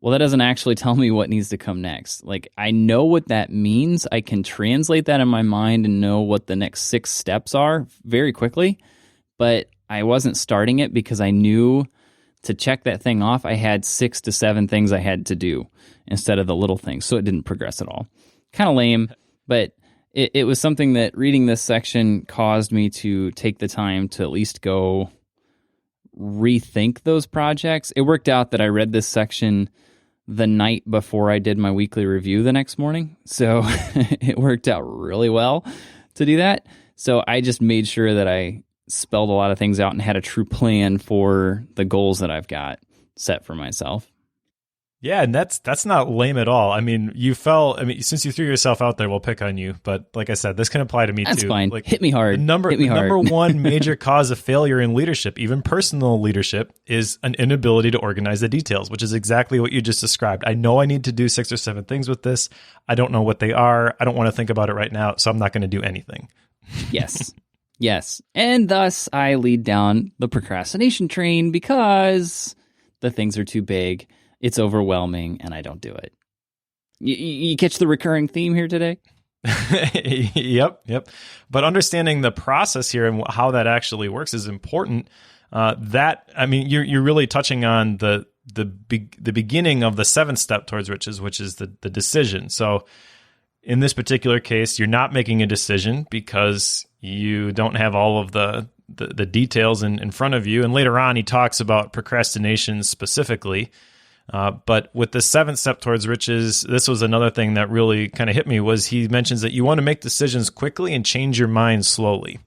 [SPEAKER 1] Well, that doesn't actually tell me what needs to come next. Like, I know what that means. I can translate that in my mind and know what the next 6 steps are very quickly, but I wasn't starting it because I knew to check that thing off, I had 6 to 7 things I had to do instead of the little things, so it didn't progress at all. Kind of lame, but it was something that reading this section caused me to take the time to at least go rethink those projects. It worked out that I read this section the night before I did my weekly review the next morning, so it worked out really well to do that. So I just made sure that I spelled a lot of things out and had a true plan for the goals that I've got set for myself.
[SPEAKER 2] Yeah, and that's not lame at all. I mean, since you threw yourself out there, we'll pick on you. But like I said, this can apply to me too.
[SPEAKER 1] That's fine.
[SPEAKER 2] Like,
[SPEAKER 1] Hit me hard.
[SPEAKER 2] The number one major cause of failure in leadership, even personal leadership, is an inability to organize the details, which is exactly what you just described. I know I need to do 6 or 7 things with this. I don't know what they are. I don't want to think about it right now, so I'm not going to do anything.
[SPEAKER 1] Yes. Yes. And thus I lead down the procrastination train because the things are too big. It's overwhelming, and I don't do it. You catch the recurring theme here today?
[SPEAKER 2] Yep. But understanding the process here and how that actually works is important. You're really touching on the beginning of the 7th step towards riches, which is the decision. So in this particular case, you're not making a decision because you don't have all of the details in front of you. And later on, he talks about procrastination specifically. But with the 7th step towards riches, this was another thing that really kind of hit me, was he mentions that you want to make decisions quickly and change your mind slowly.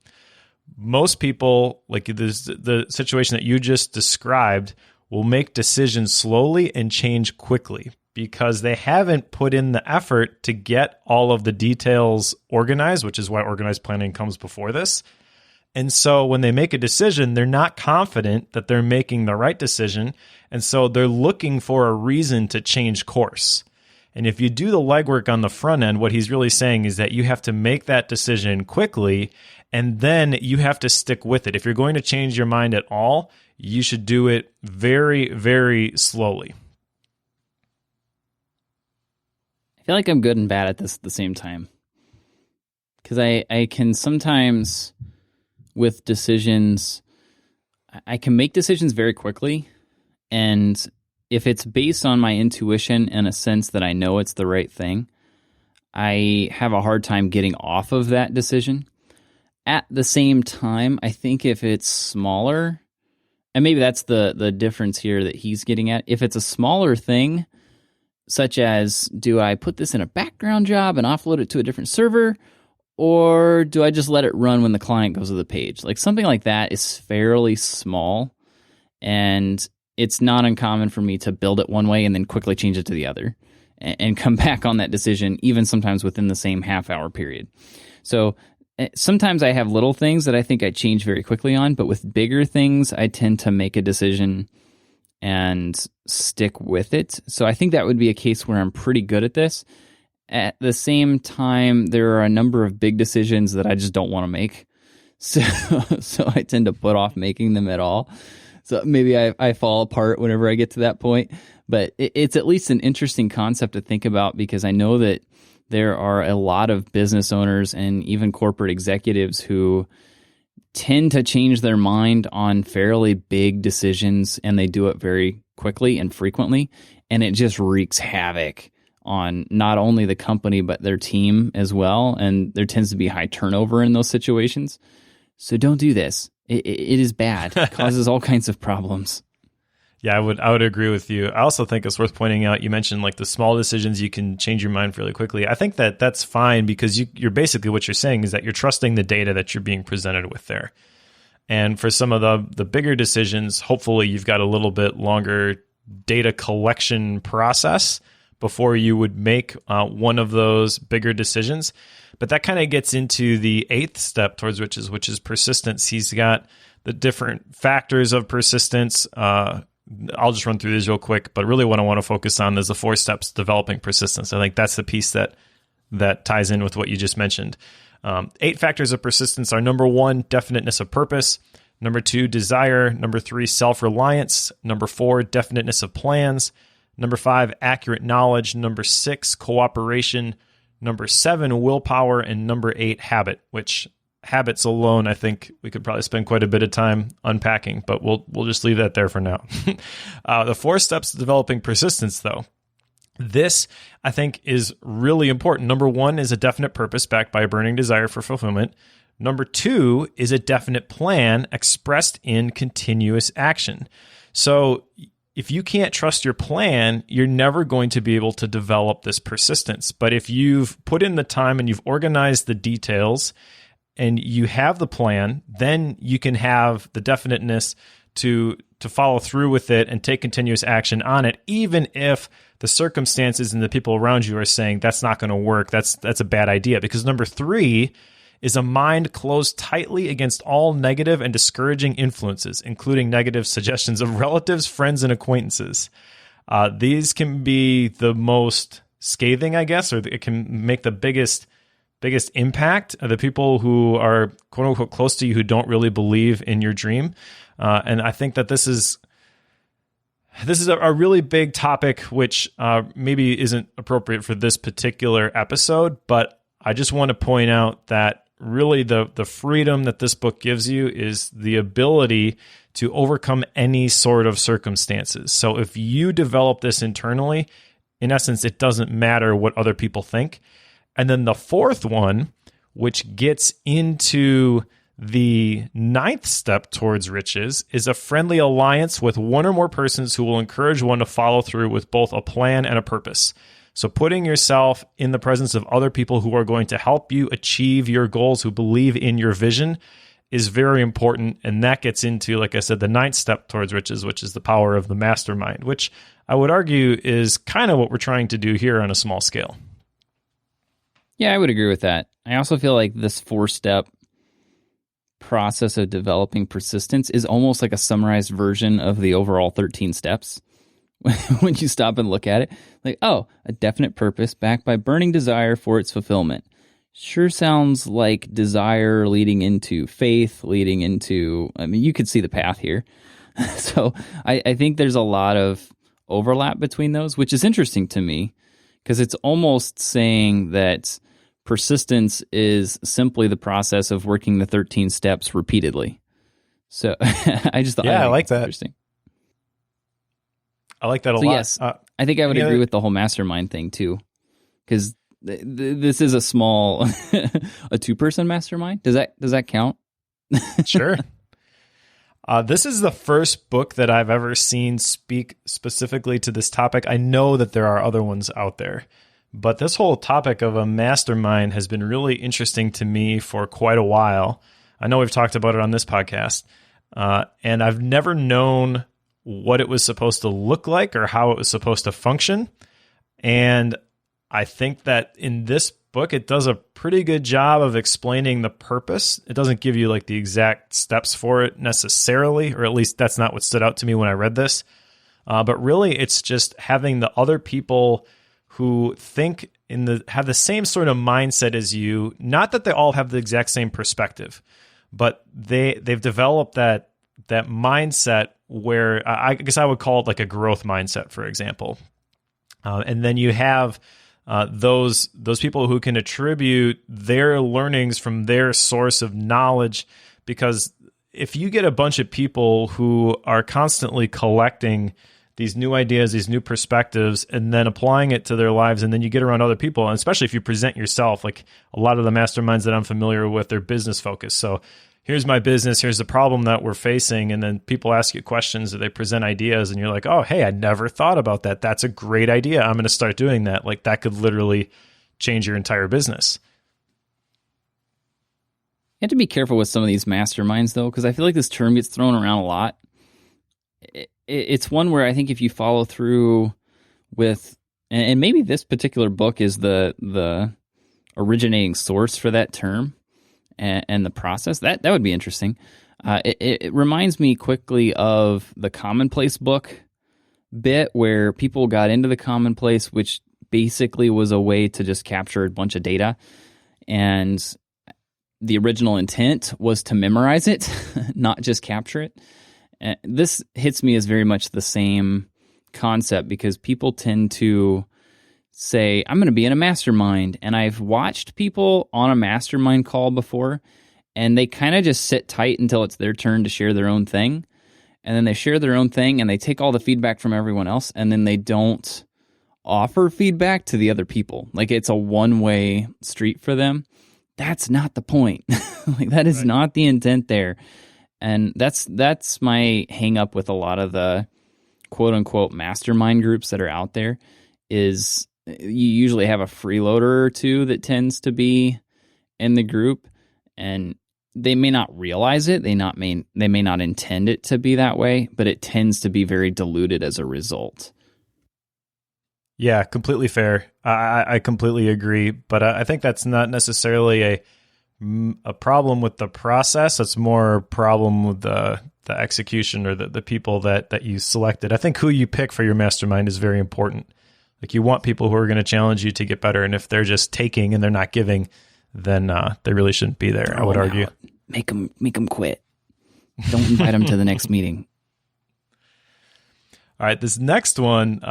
[SPEAKER 2] Most people, like the situation that you just described, will make decisions slowly and change quickly because they haven't put in the effort to get all of the details organized, which is why organized planning comes before this. And so when they make a decision, they're not confident that they're making the right decision. And so they're looking for a reason to change course. And if you do the legwork on the front end, what he's really saying is that you have to make that decision quickly, and then you have to stick with it. If you're going to change your mind at all, you should do it very, very slowly.
[SPEAKER 1] I feel like I'm good and bad at this at the same time. Because I can sometimes, with decisions, I can make decisions very quickly. And if it's based on my intuition and a sense that I know it's the right thing, I have a hard time getting off of that decision. At the same time, I think if it's smaller, and maybe that's the difference here that he's getting at, if it's a smaller thing, such as, do I put this in a background job and offload it to a different server, or do I just let it run when the client goes to the page? Like something like that is fairly small, and it's not uncommon for me to build it one way and then quickly change it to the other and come back on that decision, even sometimes within the same half-hour period. So sometimes I have little things that I think I change very quickly on, but with bigger things, I tend to make a decision and stick with it. So I think that would be a case where I'm pretty good at this. At the same time, there are a number of big decisions that I just don't want to make. So I tend to put off making them at all. So maybe I fall apart whenever I get to that point. But it's at least an interesting concept to think about, because I know that there are a lot of business owners and even corporate executives who tend to change their mind on fairly big decisions, and they do it very quickly and frequently, and it just wreaks havoc on not only the company but their team as well, and there tends to be high turnover in those situations. So don't do this. It is bad. It causes all kinds of problems.
[SPEAKER 2] Yeah, I would agree with you. I also think it's worth pointing out, you mentioned like the small decisions, you can change your mind fairly quickly. I think that that's fine, because you're basically, what you're saying is that you're trusting the data that you're being presented with there. And for some of the bigger decisions, hopefully you've got a little bit longer data collection process before you would make one of those bigger decisions. But that kind of gets into the 8th step towards riches, which is persistence. He's got the different factors of persistence. I'll just run through these real quick, but really what I want to focus on is the 4 steps developing persistence. I think that's the piece that ties in with what you just mentioned. 8 factors of persistence are: number 1, definiteness of purpose; Number 2, desire. Number 3, self-reliance. Number 4, definiteness of plans. Number 5, accurate knowledge. Number 6, cooperation. Number 7, willpower. And number 8, habit, which habits alone, I think we could probably spend quite a bit of time unpacking, but we'll just leave that there for now. The 4 steps to developing persistence, though. This, I think, is really important. Number 1 is a definite purpose backed by a burning desire for fulfillment. Number 2 is a definite plan expressed in continuous action. So if you can't trust your plan, you're never going to be able to develop this persistence. But if you've put in the time and you've organized the details and you have the plan, then you can have the definiteness to follow through with it and take continuous action on it, even if the circumstances and the people around you are saying that's not going to work, that's a bad idea. Because number 3 is a mind closed tightly against all negative and discouraging influences, including negative suggestions of relatives, friends, and acquaintances. These can be the most scathing, I guess, or it can make the biggest impact. The people who are quote unquote close to you who don't really believe in your dream. And I think that this is a really big topic, which maybe isn't appropriate for this particular episode, but I just want to point out that really the freedom that this book gives you is the ability to overcome any sort of circumstances. So if you develop this internally, in essence, it doesn't matter what other people think. And then the 4th one, which gets into the 9th step towards riches, is a friendly alliance with one or more persons who will encourage one to follow through with both a plan and a purpose. So putting yourself in the presence of other people who are going to help you achieve your goals, who believe in your vision, is very important. And that gets into, like I said, the 9th step towards riches, which is the power of the mastermind, which I would argue is kind of what we're trying to do here on a small scale.
[SPEAKER 1] Yeah, I would agree with that. I also feel like this 4-step process of developing persistence is almost like a summarized version of the overall 13 steps. When you stop and look at it, like, oh, a definite purpose backed by burning desire for its fulfillment. Sure sounds like desire leading into faith, leading into, I mean, you could see the path here. So I think there's a lot of overlap between those, which is interesting to me because it's almost saying that persistence is simply the process of working the 13 steps repeatedly. So I just thought,
[SPEAKER 2] I like that.
[SPEAKER 1] Interesting.
[SPEAKER 2] I like that a lot.
[SPEAKER 1] Yes, I think I would agree with the whole mastermind thing too, because this is a small, a 2-person mastermind. Does that count?
[SPEAKER 2] Sure. This is the first book that I've ever seen speak specifically to this topic. I know that there are other ones out there, but this whole topic of a mastermind has been really interesting to me for quite a while. I know we've talked about it on this podcast, and I've never known what it was supposed to look like or how it was supposed to function. And I think that in this book, it does a pretty good job of explaining the purpose. It doesn't give you like the exact steps for it necessarily, or at least that's not what stood out to me when I read this. But really, it's just having the other people who think have the same sort of mindset as you. Not that they all have the exact same perspective, but they've developed that mindset where I guess I would call it like a growth mindset, for example. And then you have those people who can attribute their learnings from their source of knowledge, because if you get a bunch of people who are constantly collecting these new ideas, these new perspectives, and then applying it to their lives, and then you get around other people, and especially if you present yourself, like a lot of the masterminds that I'm familiar with, they're business focused. So here's my business, here's the problem that we're facing, and then people ask you questions or they present ideas, and you're like, oh, hey, I never thought about that. That's a great idea. I'm going to start doing that. Like that could literally change your entire business.
[SPEAKER 1] You have to be careful with some of these masterminds, though, because I feel like this term gets thrown around a lot. It's one where I think if you follow through with, and maybe this particular book is the originating source for that term and the process, that would be interesting. It reminds me quickly of the Commonplace book bit where people got into the Commonplace, which basically was a way to just capture a bunch of data. And the original intent was to memorize it, not just capture it. This hits me as very much the same concept, because people tend to say, I'm going to be in a mastermind. And I've watched people on a mastermind call before, and they kind of just sit tight until it's their turn to share their own thing. And then they share their own thing and they take all the feedback from everyone else, and then they don't offer feedback to the other people. Like, it's a one-way street for them. That's not the point. Like, that is not the intent there. And that's my hang up with a lot of the quote unquote mastermind groups that are out there, is you usually have a freeloader or two that tends to be in the group, and they may not realize it. They may not intend it to be that way, but it tends to be very diluted as a result.
[SPEAKER 2] Yeah, completely fair. I completely agree, but I think that's not necessarily a problem with the process. It's more a problem with the execution, or the people that you selected. I think who you pick for your mastermind is very important. Like, you want people who are going to challenge you to get better, and if they're just taking and they're not giving, then they really shouldn't be there, I would argue.
[SPEAKER 1] Make them quit. Don't invite them to the next meeting.
[SPEAKER 2] All right, this next one,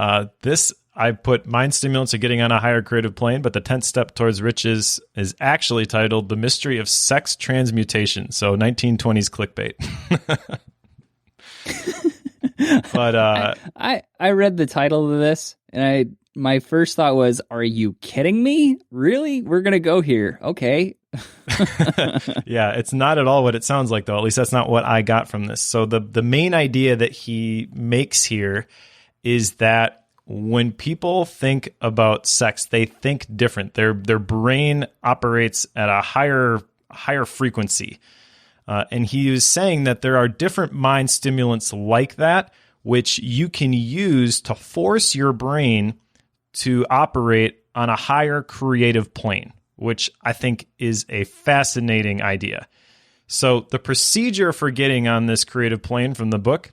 [SPEAKER 2] this I put mind stimulants are getting on a higher creative plane, but the 10th step towards riches is actually titled The Mystery of Sex Transmutation. So 1920s clickbait. But
[SPEAKER 1] I read the title of this, and my first thought was, are you kidding me? Really? We're going to go here. Okay.
[SPEAKER 2] Yeah, it's not at all what it sounds like, though. At least that's not what I got from this. So the main idea that he makes here is that when people think about sex, they think different. Their brain operates at a higher frequency. And he was saying that there are different mind stimulants like that, which you can use to force your brain to operate on a higher creative plane, which I think is a fascinating idea. So the procedure for getting on this creative plane from the book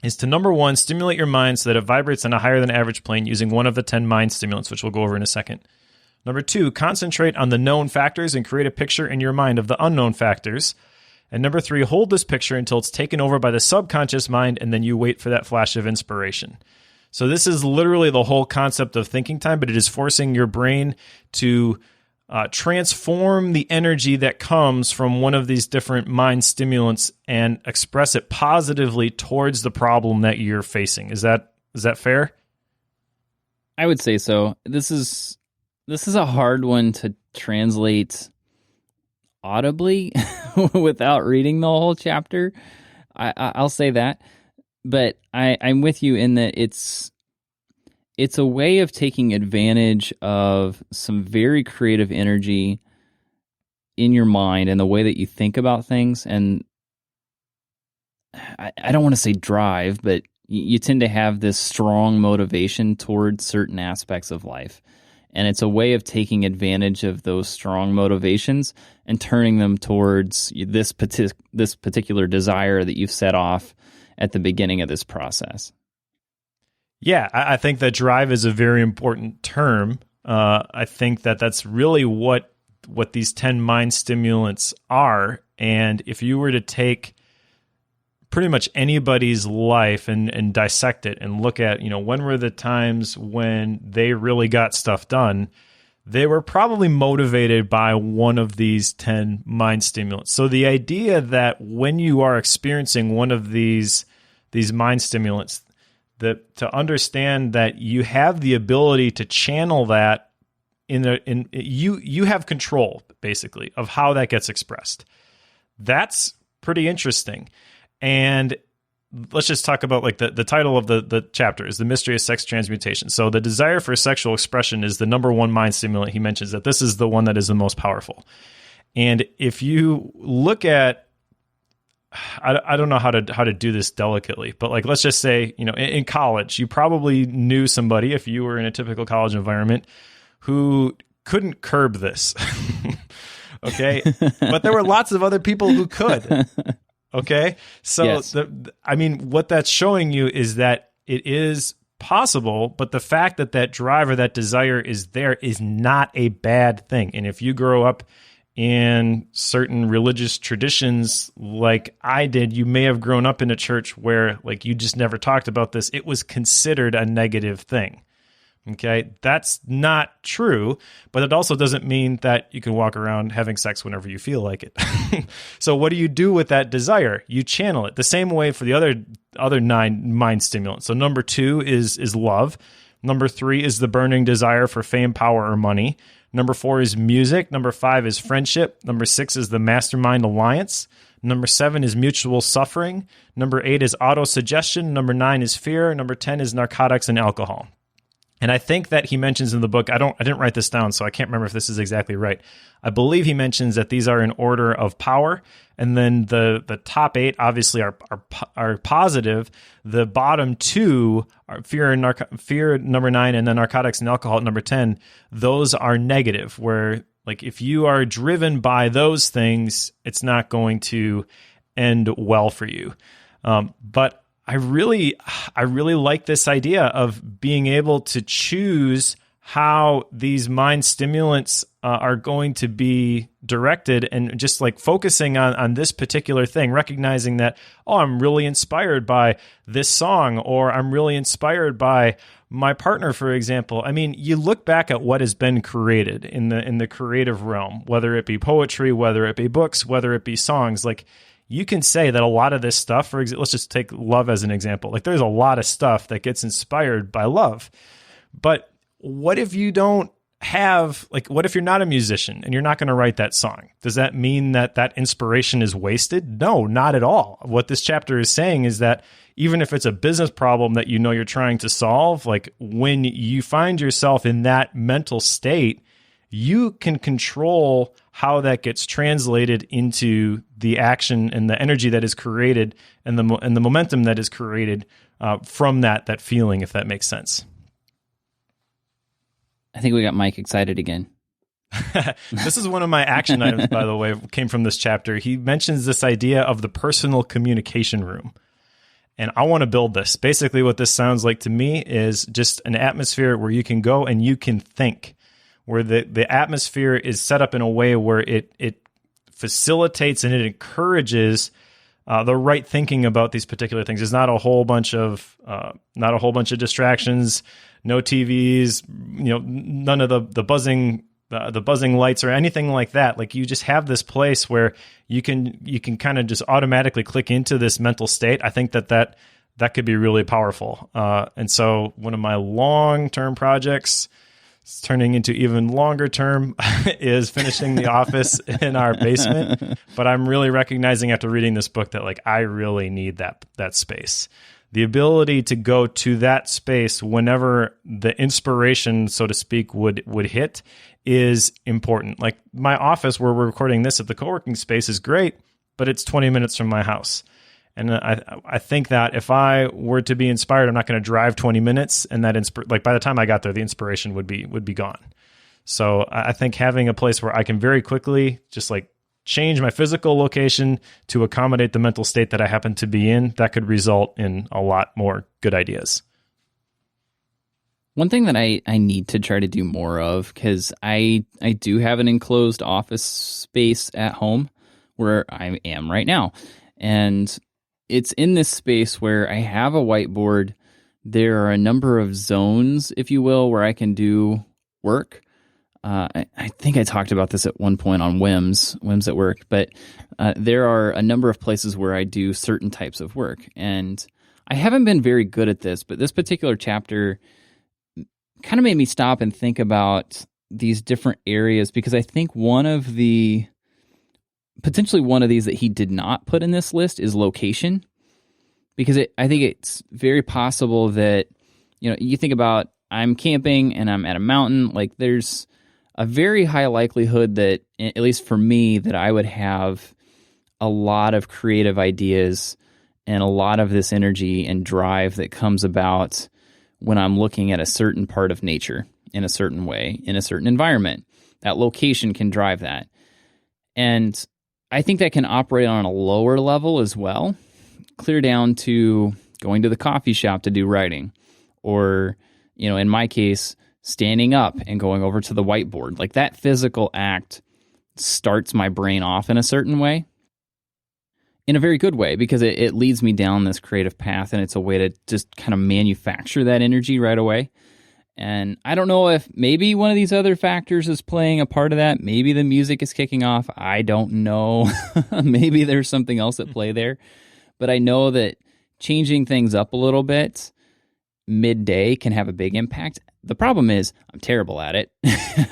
[SPEAKER 2] is to, number one, stimulate your mind so that it vibrates on a higher than average plane using one of the 10 mind stimulants, which we'll go over in a second. Number two, concentrate on the known factors and create a picture in your mind of the unknown factors. And number three, hold this picture until it's taken over by the subconscious mind, and then you wait for that flash of inspiration. So this is literally the whole concept of thinking time, but it is forcing your brain to transform the energy that comes from one of these different mind stimulants and express it positively towards the problem that you're facing. Is that fair?
[SPEAKER 1] I would say so. This is a hard one to translate audibly without reading the whole chapter. I'll say that, but I'm with you in that it's a way of taking advantage of some very creative energy in your mind and the way that you think about things. And I don't want to say drive, but you tend to have this strong motivation towards certain aspects of life. And it's a way of taking advantage of those strong motivations and turning them towards this particular desire that you've set off at the beginning of this process.
[SPEAKER 2] Yeah, I think that drive is a very important term. I think that that's really what these 10 mind stimulants are. And if you were to take pretty much anybody's life and dissect it and look at, when were the times when they really got stuff done, they were probably motivated by one of these 10 mind stimulants. So the idea that when you are experiencing one of these mind stimulants, that to understand that you have the ability to channel that you have control basically of how that gets expressed. That's pretty interesting. And let's just talk about like the title of the chapter is The Mystery of Sex Transmutation. So the desire for sexual expression is the number one mind stimulant. He mentions that this is the one that is the most powerful. And if you look at, I don't know how to do this delicately, but like, let's just say, in college, you probably knew somebody, if you were in a typical college environment, who couldn't curb this. Okay. But there were lots of other people who could. Okay. So
[SPEAKER 1] yes.
[SPEAKER 2] What that's showing you is that it is possible, but the fact that drive or that desire is there is not a bad thing. And if you grow up in certain religious traditions like I did, you may have grown up in a church where like you just never talked about this. It was considered a negative thing. Okay, that's not true, but it also doesn't mean that you can walk around having sex whenever you feel like it. So what do you do with that desire? You channel it the same way for the other 9 mind stimulants. So number 2 is love. Number 3 is the burning desire for fame, power, or money. Number 4 is music. Number 5 is friendship. Number 6 is the mastermind alliance. Number 7 is mutual suffering. Number 8 is autosuggestion. Number 9 is fear. Number 10 is narcotics and alcohol. And I think that he mentions in the book, I didn't write this down, so I can't remember if this is exactly right. I believe he mentions that these are in order of power, and then the top 8 obviously are positive. The bottom 2 are fear number 9, and then narcotics and alcohol at number 10. Those are negative, where like if you are driven by those things, it's not going to end well for you. But I really like this idea of being able to choose how these mind stimulants are going to be directed, and just like focusing on this particular thing, recognizing that, oh, I'm really inspired by this song, or I'm really inspired by my partner, for example. I mean, you look back at what has been created in the creative realm, whether it be poetry, whether it be books, whether it be songs, like you can say that a lot of this stuff, for example, let's just take love as an example. Like there's a lot of stuff that gets inspired by love. But what if you don't have, like, what if you're not a musician and you're not going to write that song? Does that mean that that inspiration is wasted? No, not at all. What this chapter is saying is that even if it's a business problem that you know you're trying to solve, like when you find yourself in that mental state, you can control how that gets translated into the action and the energy that is created and the momentum that is created from that feeling, if that makes sense.
[SPEAKER 1] I think we got Mike excited again.
[SPEAKER 2] This is one of my action items, by the way, came from this chapter. He mentions this idea of the personal communication room. And I want to build this. Basically, what this sounds like to me is just an atmosphere where you can go and you can think, where the atmosphere is set up in a way where it facilitates and it encourages the right thinking about these particular things. There's not a whole bunch of distractions, no TVs, none of the buzzing lights or anything like that. Like you just have this place where you can kind of just automatically click into this mental state. I think that could be really powerful. And so one of my long-term projects, it's turning into even longer term, is finishing the office in our basement. But I'm really recognizing after reading this book that like I really need that space. The ability to go to that space whenever the inspiration, so to speak, would hit is important. Like my office where we're recording this at the co-working space is great, but it's 20 minutes from my house. And I think that if I were to be inspired, I'm not going to drive 20 minutes, and that by the time I got there, the inspiration would be gone. So I think having a place where I can very quickly just like change my physical location to accommodate the mental state that I happen to be in, that could result in a lot more good ideas.
[SPEAKER 1] One thing that I need to try to do more of, because I do have an enclosed office space at home where I am right now, and it's in this space where I have a whiteboard. There are a number of zones, if you will, where I can do work. I think I talked about this at one point on whims at work, but there are a number of places where I do certain types of work. And I haven't been very good at this, but this particular chapter kind of made me stop and think about these different areas, because I think potentially one of these that he did not put in this list is location, because I think it's very possible that, you think about I'm camping and I'm at a mountain, like there's a very high likelihood that, at least for me, that I would have a lot of creative ideas and a lot of this energy and drive that comes about when I'm looking at a certain part of nature in a certain way, in a certain environment. That location can drive that. And I think that can operate on a lower level as well, clear down to going to the coffee shop to do writing, or, in my case, standing up and going over to the whiteboard. Like that physical act starts my brain off in a certain way, in a very good way, because it leads me down this creative path, and it's a way to just kind of manufacture that energy right away. And I don't know if maybe one of these other factors is playing a part of that. Maybe the music is kicking off. I don't know. Maybe there's something else at play there. But I know that changing things up a little bit midday can have a big impact. The problem is I'm terrible at it.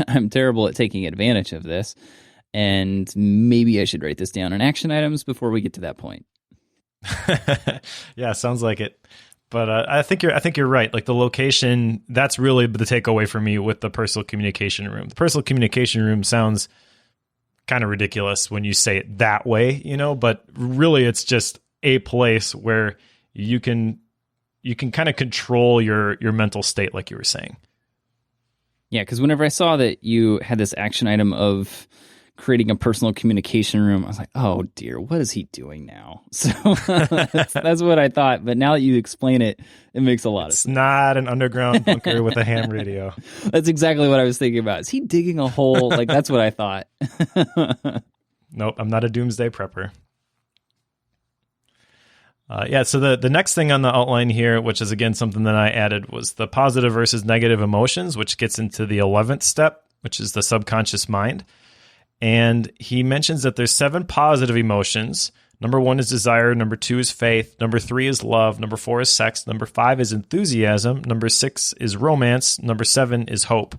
[SPEAKER 1] I'm terrible at taking advantage of this. And maybe I should write this down in action items before we get to that point.
[SPEAKER 2] Yeah, sounds like it. But I think you're right. Like the location, that's really the takeaway for me with the personal communication room. The personal communication room sounds kind of ridiculous when you say it that way, but really it's just a place where you can kind of control your mental state, like you were saying.
[SPEAKER 1] Yeah, because whenever I saw that you had this action item of creating a personal communication room, I was like, oh dear, what is he doing now? So that's what I thought. But now that you explain it, it makes a lot of sense.
[SPEAKER 2] It's not an underground bunker with a ham radio.
[SPEAKER 1] That's exactly what I was thinking about. Is he digging a hole? Like, that's what I thought.
[SPEAKER 2] Nope, I'm not a doomsday prepper. So the next thing on the outline here, which is again something that I added, was the positive versus negative emotions, which gets into the 11th step, which is the subconscious mind. And he mentions that there's 7 positive emotions. Number 1 is desire. Number 2 is faith. Number 3 is love. Number 4 is sex. Number 5 is enthusiasm. Number 6 is romance. Number 7 is hope.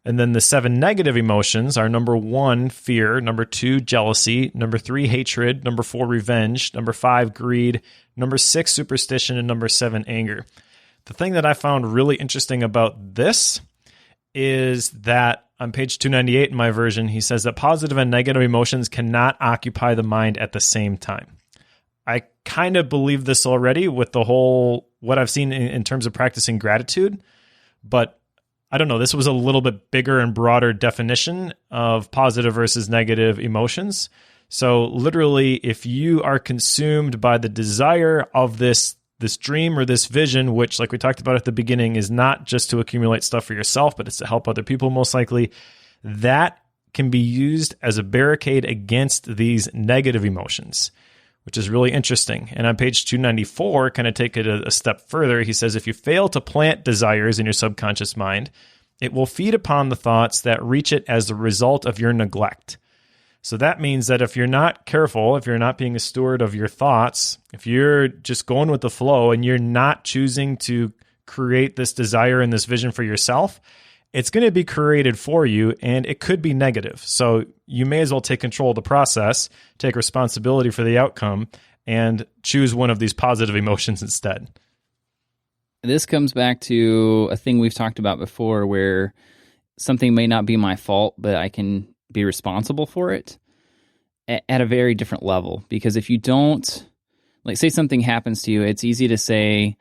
[SPEAKER 2] And then the 7 negative emotions are number 1, fear. Number 2, jealousy. Number 3, hatred. Number 4, revenge. Number 5, greed. Number 6, superstition. And number 7, anger. The thing that I found really interesting about this is that on page 298 in my version, he says that positive and negative emotions cannot occupy the mind at the same time. I kind of believe this already with the whole, what I've seen in terms of practicing gratitude, but I don't know, this was a little bit bigger and broader definition of positive versus negative emotions. So literally, if you are consumed by the desire of this dream or this vision, which, like we talked about at the beginning, is not just to accumulate stuff for yourself, but it's to help other people most likely, that can be used as a barricade against these negative emotions, which is really interesting. And on page 294, kind of take it a step further, he says, if you fail to plant desires in your subconscious mind, it will feed upon the thoughts that reach it as the result of your neglect. So that means that if you're not careful, if you're not being a steward of your thoughts, if you're just going with the flow and you're not choosing to create this desire and this vision for yourself, it's going to be created for you and it could be negative. So you may as well take control of the process, take responsibility for the outcome, and choose one of these positive emotions instead.
[SPEAKER 1] This comes back to a thing we've talked about before where something may not be my fault, but I can be responsible for it at a very different level. Because if you don't, like, say something happens to you, it's easy to say,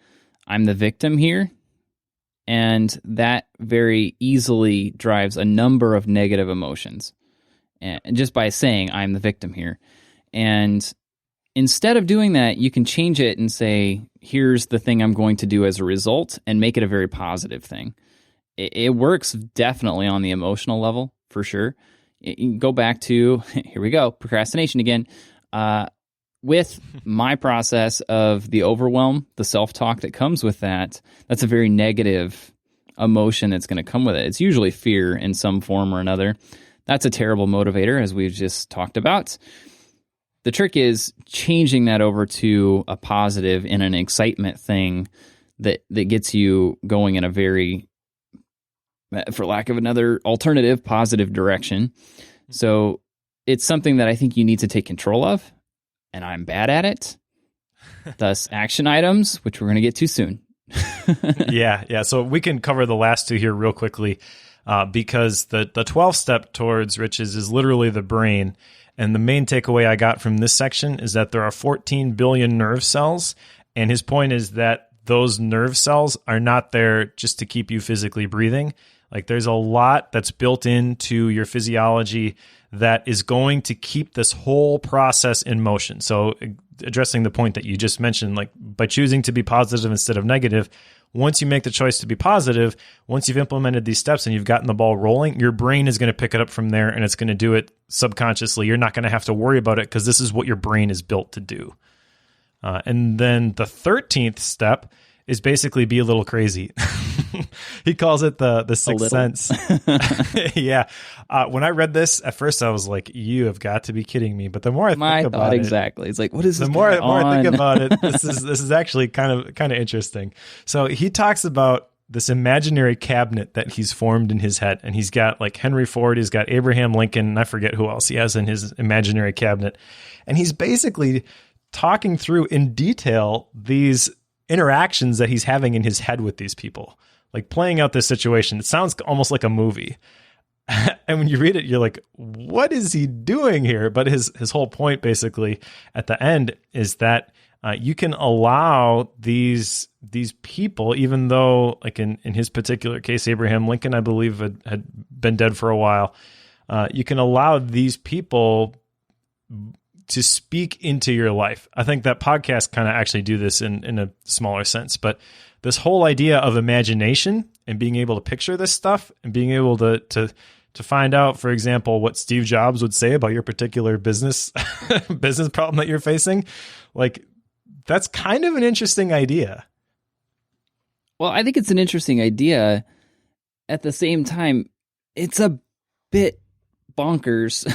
[SPEAKER 1] I'm the victim here. And that very easily drives a number of negative emotions. And just by saying, I'm the victim here. And instead of doing that, you can change it and say, here's the thing I'm going to do as a result, and make it a very positive thing. It works definitely on the emotional level, for sure. You can go back to, here we go, procrastination again. With my process of the overwhelm, the self-talk that comes with that, that's a very negative emotion that's going to come with it. It's usually fear in some form or another. That's a terrible motivator, as we've just talked about. The trick is changing that over to a positive and an excitement thing that gets you going in a very, for lack of another alternative, positive direction. So it's something that I think you need to take control of, and I'm bad at it. Thus, action items, which we're going to get to soon.
[SPEAKER 2] Yeah. So we can cover the last two here real quickly because the 12th step towards riches is literally the brain. And the main takeaway I got from this section is that there are 14 billion nerve cells. And his point is that those nerve cells are not there just to keep you physically breathing. Like, there's a lot that's built into your physiology that is going to keep this whole process in motion. So addressing the point that you just mentioned, like by choosing to be positive instead of negative, once you make the choice to be positive, once you've implemented these steps and you've gotten the ball rolling, your brain is going to pick it up from there, and it's going to do it subconsciously. You're not going to have to worry about it because this is what your brain is built to do. And then the 13th step is basically be a little crazy. He calls it the sixth sense. Yeah. When I read this, at first I was like, you have got to be kidding me. But the more I think about it.
[SPEAKER 1] Exactly. It's like, what is this?
[SPEAKER 2] The more I think about it, this is actually kind of interesting. So he talks about this imaginary cabinet that he's formed in his head. And he's got like Henry Ford, he's got Abraham Lincoln, and I forget who else he has in his imaginary cabinet. And he's basically talking through in detail these interactions that he's having in his head with these people, like playing out this situation. It sounds almost like a movie. And when you read it, you're like, what is he doing here? But his whole point basically at the end is that you can allow these people, even though like in his particular case, Abraham Lincoln, I believe had been dead for a while. You can allow these people to speak into your life. I think that podcasts kind of actually do this in a smaller sense, but this whole idea of imagination and being able to picture this stuff and being able to find out, for example, what Steve Jobs would say about your particular business problem that you're facing, like that's kind of an interesting idea.
[SPEAKER 1] Well, I think it's an interesting idea. At the same time, it's a bit bonkers.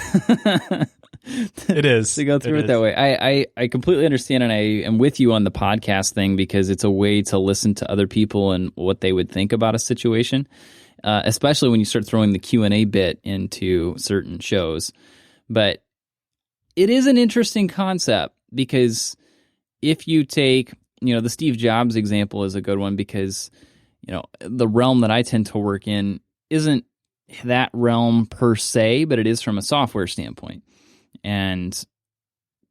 [SPEAKER 2] It is
[SPEAKER 1] to go through it that way. I completely understand, and I am with you on the podcast thing because it's a way to listen to other people and what they would think about a situation, especially when you start throwing the Q&A bit into certain shows. But it is an interesting concept because if you take, the Steve Jobs example is a good one because, the realm that I tend to work in isn't that realm per se, but it is from a software standpoint. And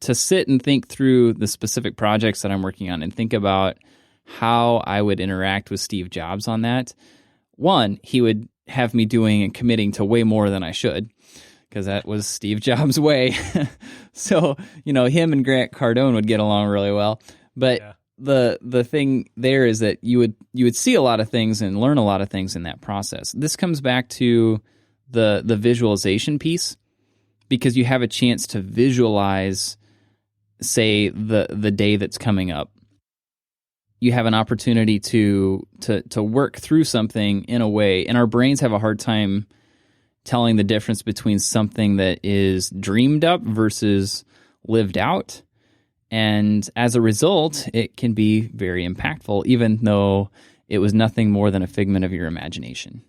[SPEAKER 1] to sit and think through the specific projects that I'm working on and think about how I would interact with Steve Jobs on that, one, he would have me doing and committing to way more than I should because that was Steve Jobs' way. So, him and Grant Cardone would get along really well. But the thing there is that you would see a lot of things and learn a lot of things in that process. This comes back to the visualization piece. Because you have a chance to visualize, say, the day that's coming up. You have an opportunity to work through something in a way, and our brains have a hard time telling the difference between something that is dreamed up versus lived out. And as a result, it can be very impactful, even though it was nothing more than a figment of your imagination.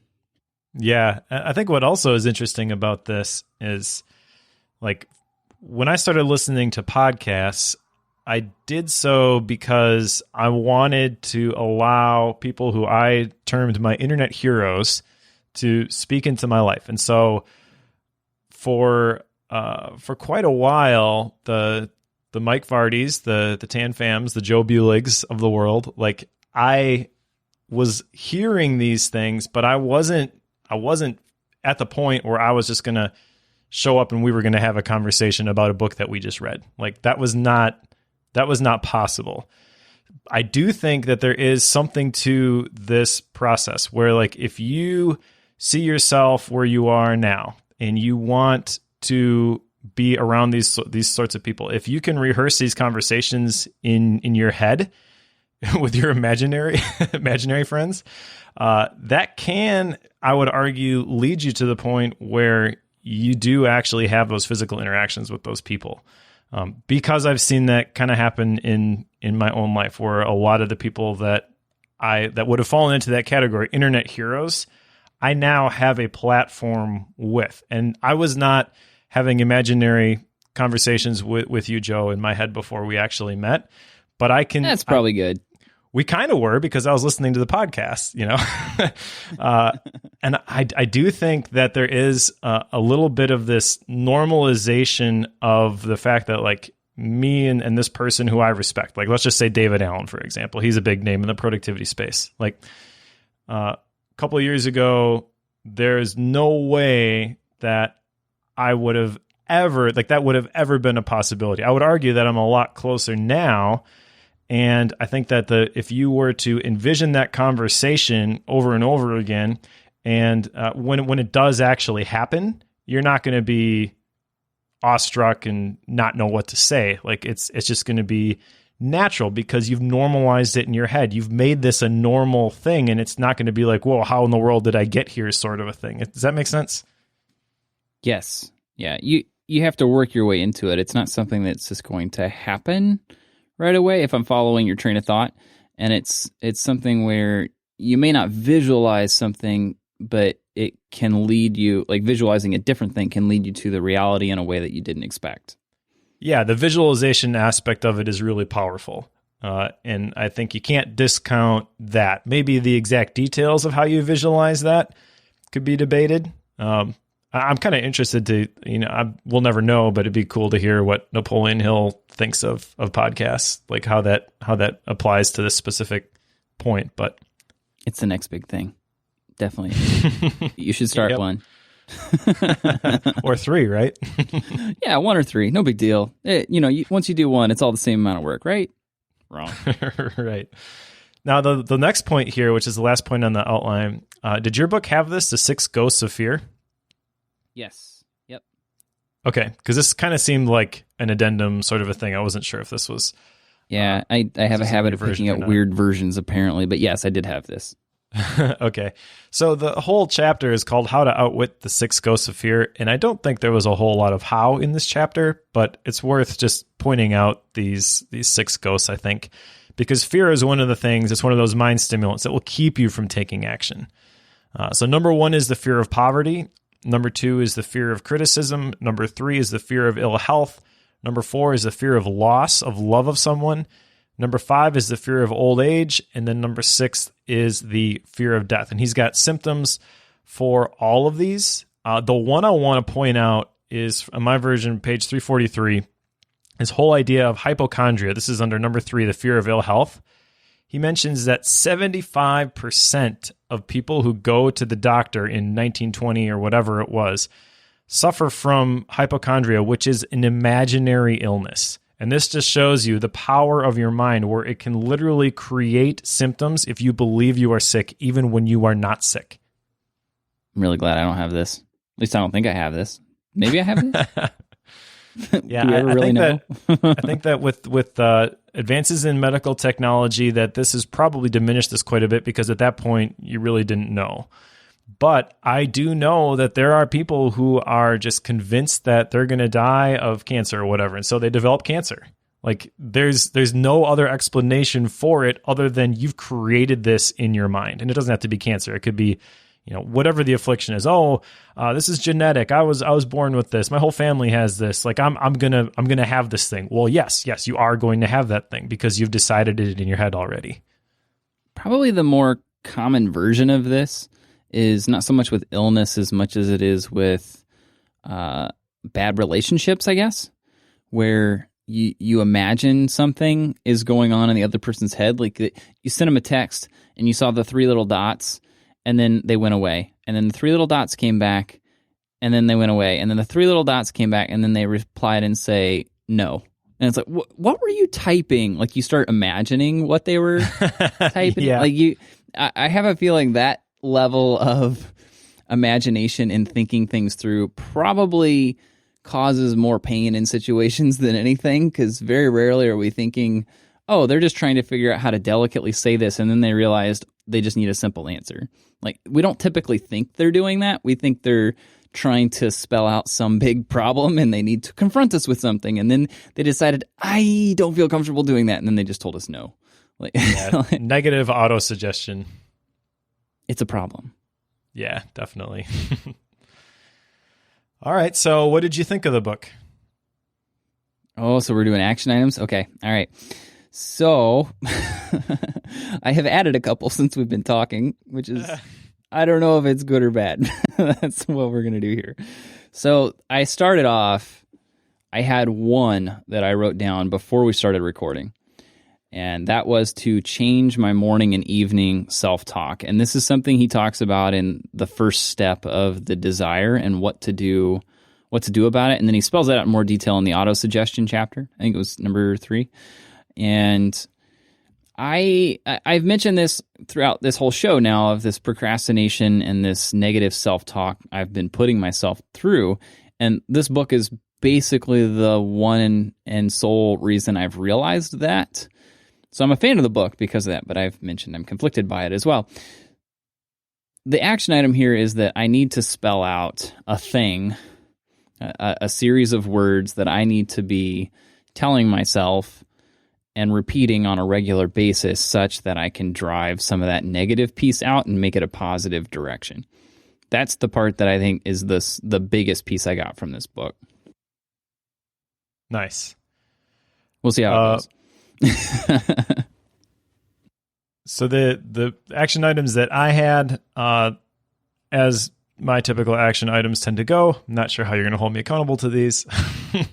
[SPEAKER 2] Yeah, I think what also is interesting about this is, like, when I started listening to podcasts, I did so because I wanted to allow people who I termed my internet heroes to speak into my life. And so for quite a while, the Mike Vardys, the Tan Fams, the Joe Buligs of the world, like I was hearing these things, but I wasn't at the point where I was just going to show up and we were going to have a conversation about a book that we just read. Like that was not possible. I do think that there is something to this process where, like, if you see yourself where you are now and you want to be around these sorts of people, if you can rehearse these conversations in your head with your imaginary friends, that can, I would argue, lead you to the point where you do actually have those physical interactions with those people. Because I've seen that kind of happen in my own life, where a lot of the people that would have fallen into that category, internet heroes, I now have a platform with. And I was not having imaginary conversations with you, Joe, in my head before we actually met, but I can...
[SPEAKER 1] That's probably good.
[SPEAKER 2] We kind of were, because I was listening to the podcast, and I do think that there is a little bit of this normalization of the fact that, like, me and this person who I respect, like, let's just say David Allen, for example, he's a big name in the productivity space. Like, a couple of years ago, there's no way that I would have ever, like, that would have ever been a possibility. I would argue that I'm a lot closer now. And I think that if you were to envision that conversation over and over again, and when it does actually happen, you're not going to be awestruck and not know what to say. Like it's just going to be natural because you've normalized it in your head. You've made this a normal thing, and it's not going to be like, whoa, how in the world did I get here sort of a thing. Does that make sense?
[SPEAKER 1] Yes. Yeah. You have to work your way into it. It's not something that's just going to happen right away, if I'm following your train of thought. And it's something where you may not visualize something, but it can lead you, like visualizing a different thing can lead you to the reality in a way that you didn't expect.
[SPEAKER 2] Yeah, the visualization aspect of it is really powerful. And I think you can't discount that. Maybe the exact details of how you visualize that could be debated. I'm kind of interested to, we'll never know, but it'd be cool to hear what Napoleon Hill thinks of podcasts, like how that applies to this specific point. But
[SPEAKER 1] it's the next big thing. Definitely. You should start one.
[SPEAKER 2] Or 3, right?
[SPEAKER 1] Yeah, 1 or 3. No big deal. Once you do one, it's all the same amount of work, right? Wrong.
[SPEAKER 2] Right. Now, the next point here, which is the last point on the outline, did your book have this, The 6 Ghosts of Fear?
[SPEAKER 1] Yes. Yep.
[SPEAKER 2] Okay, because this kind of seemed like an addendum sort of a thing. I wasn't sure if this was...
[SPEAKER 1] Yeah, I have a habit of picking out weird versions, apparently. But yes, I did have this.
[SPEAKER 2] Okay. So the whole chapter is called How to Outwit the 6 Ghosts of Fear. And I don't think there was a whole lot of how in this chapter, but it's worth just pointing out these 6 ghosts, I think, because fear is one of the things, it's one of those mind stimulants that will keep you from taking action. So number 1 is the fear of poverty. Number 2 is the fear of criticism. Number 3 is the fear of ill health. Number 4 is the fear of loss of love of someone. Number 5 is the fear of old age. And then number 6 is the fear of death. And he's got symptoms for all of these. The one I want to point out is, on my version, page 343, his whole idea of hypochondria. This is under number 3, the fear of ill health. He mentions that 75% of people who go to the doctor in 1920 or whatever it was suffer from hypochondria, which is an imaginary illness. And this just shows you the power of your mind, where it can literally create symptoms if you believe you are sick, even when you are not sick.
[SPEAKER 1] I'm really glad I don't have this. At least I don't think I have this. Maybe I have this.
[SPEAKER 2] Yeah, I think that with advances in medical technology, that this has probably diminished this quite a bit, because at that point you really didn't know. But I do know that there are people who are just convinced that they're going to die of cancer or whatever, and so they develop cancer. Like there's no other explanation for it other than you've created this in your mind, and it doesn't have to be cancer. It could be, whatever the affliction is. This is genetic. I was born with this. My whole family has this. Like I'm gonna have this thing. Well, yes, you are going to have that thing because you've decided it in your head already.
[SPEAKER 1] Probably the more common version of this is not so much with illness as much as it is with bad relationships, I guess, where you imagine something is going on in the other person's head. Like you sent them a text and you saw the 3 little dots, and then they went away. And then the 3 little dots came back, and then they went away. And then the 3 little dots came back, and then they replied and say no. And it's like, what were you typing? Like you start imagining what they were typing.
[SPEAKER 2] Yeah.
[SPEAKER 1] Like I have a feeling that level of imagination and thinking things through probably causes more pain in situations than anything, because very rarely are we thinking, oh, they're just trying to figure out how to delicately say this, and then they realized they just need a simple answer. Like, we don't typically think they're doing that. We think they're trying to spell out some big problem and they need to confront us with something, and then they decided, I don't feel comfortable doing that, and then they just told us no. Like,
[SPEAKER 2] negative auto-suggestion.
[SPEAKER 1] It's a problem.
[SPEAKER 2] Yeah, definitely. All right, so what did you think of the book?
[SPEAKER 1] Oh, so we're doing action items? Okay, all right. So, I have added a couple since we've been talking, which is, I don't know if it's good or bad. That's what we're going to do here. So, I started off, I had one that I wrote down before we started recording. And that was to change my morning and evening self-talk. And this is something he talks about in the first step of the desire and what to do about it. And then he spells that out in more detail in the auto-suggestion chapter. I think it was number 3. And I've mentioned this throughout this whole show now of this procrastination and this negative self-talk I've been putting myself through. And this book is basically the one and sole reason I've realized that. So I'm a fan of the book because of that, but I've mentioned I'm conflicted by it as well. The action item here is that I need to spell out a thing, a series of words that I need to be telling myself and repeating on a regular basis such that I can drive some of that negative piece out and make it a positive direction. That's the part that I think is the biggest piece I got from this book.
[SPEAKER 2] Nice.
[SPEAKER 1] We'll see how it goes.
[SPEAKER 2] So the action items that I had, as my typical action items tend to go, I'm not sure how you're going to hold me accountable to these.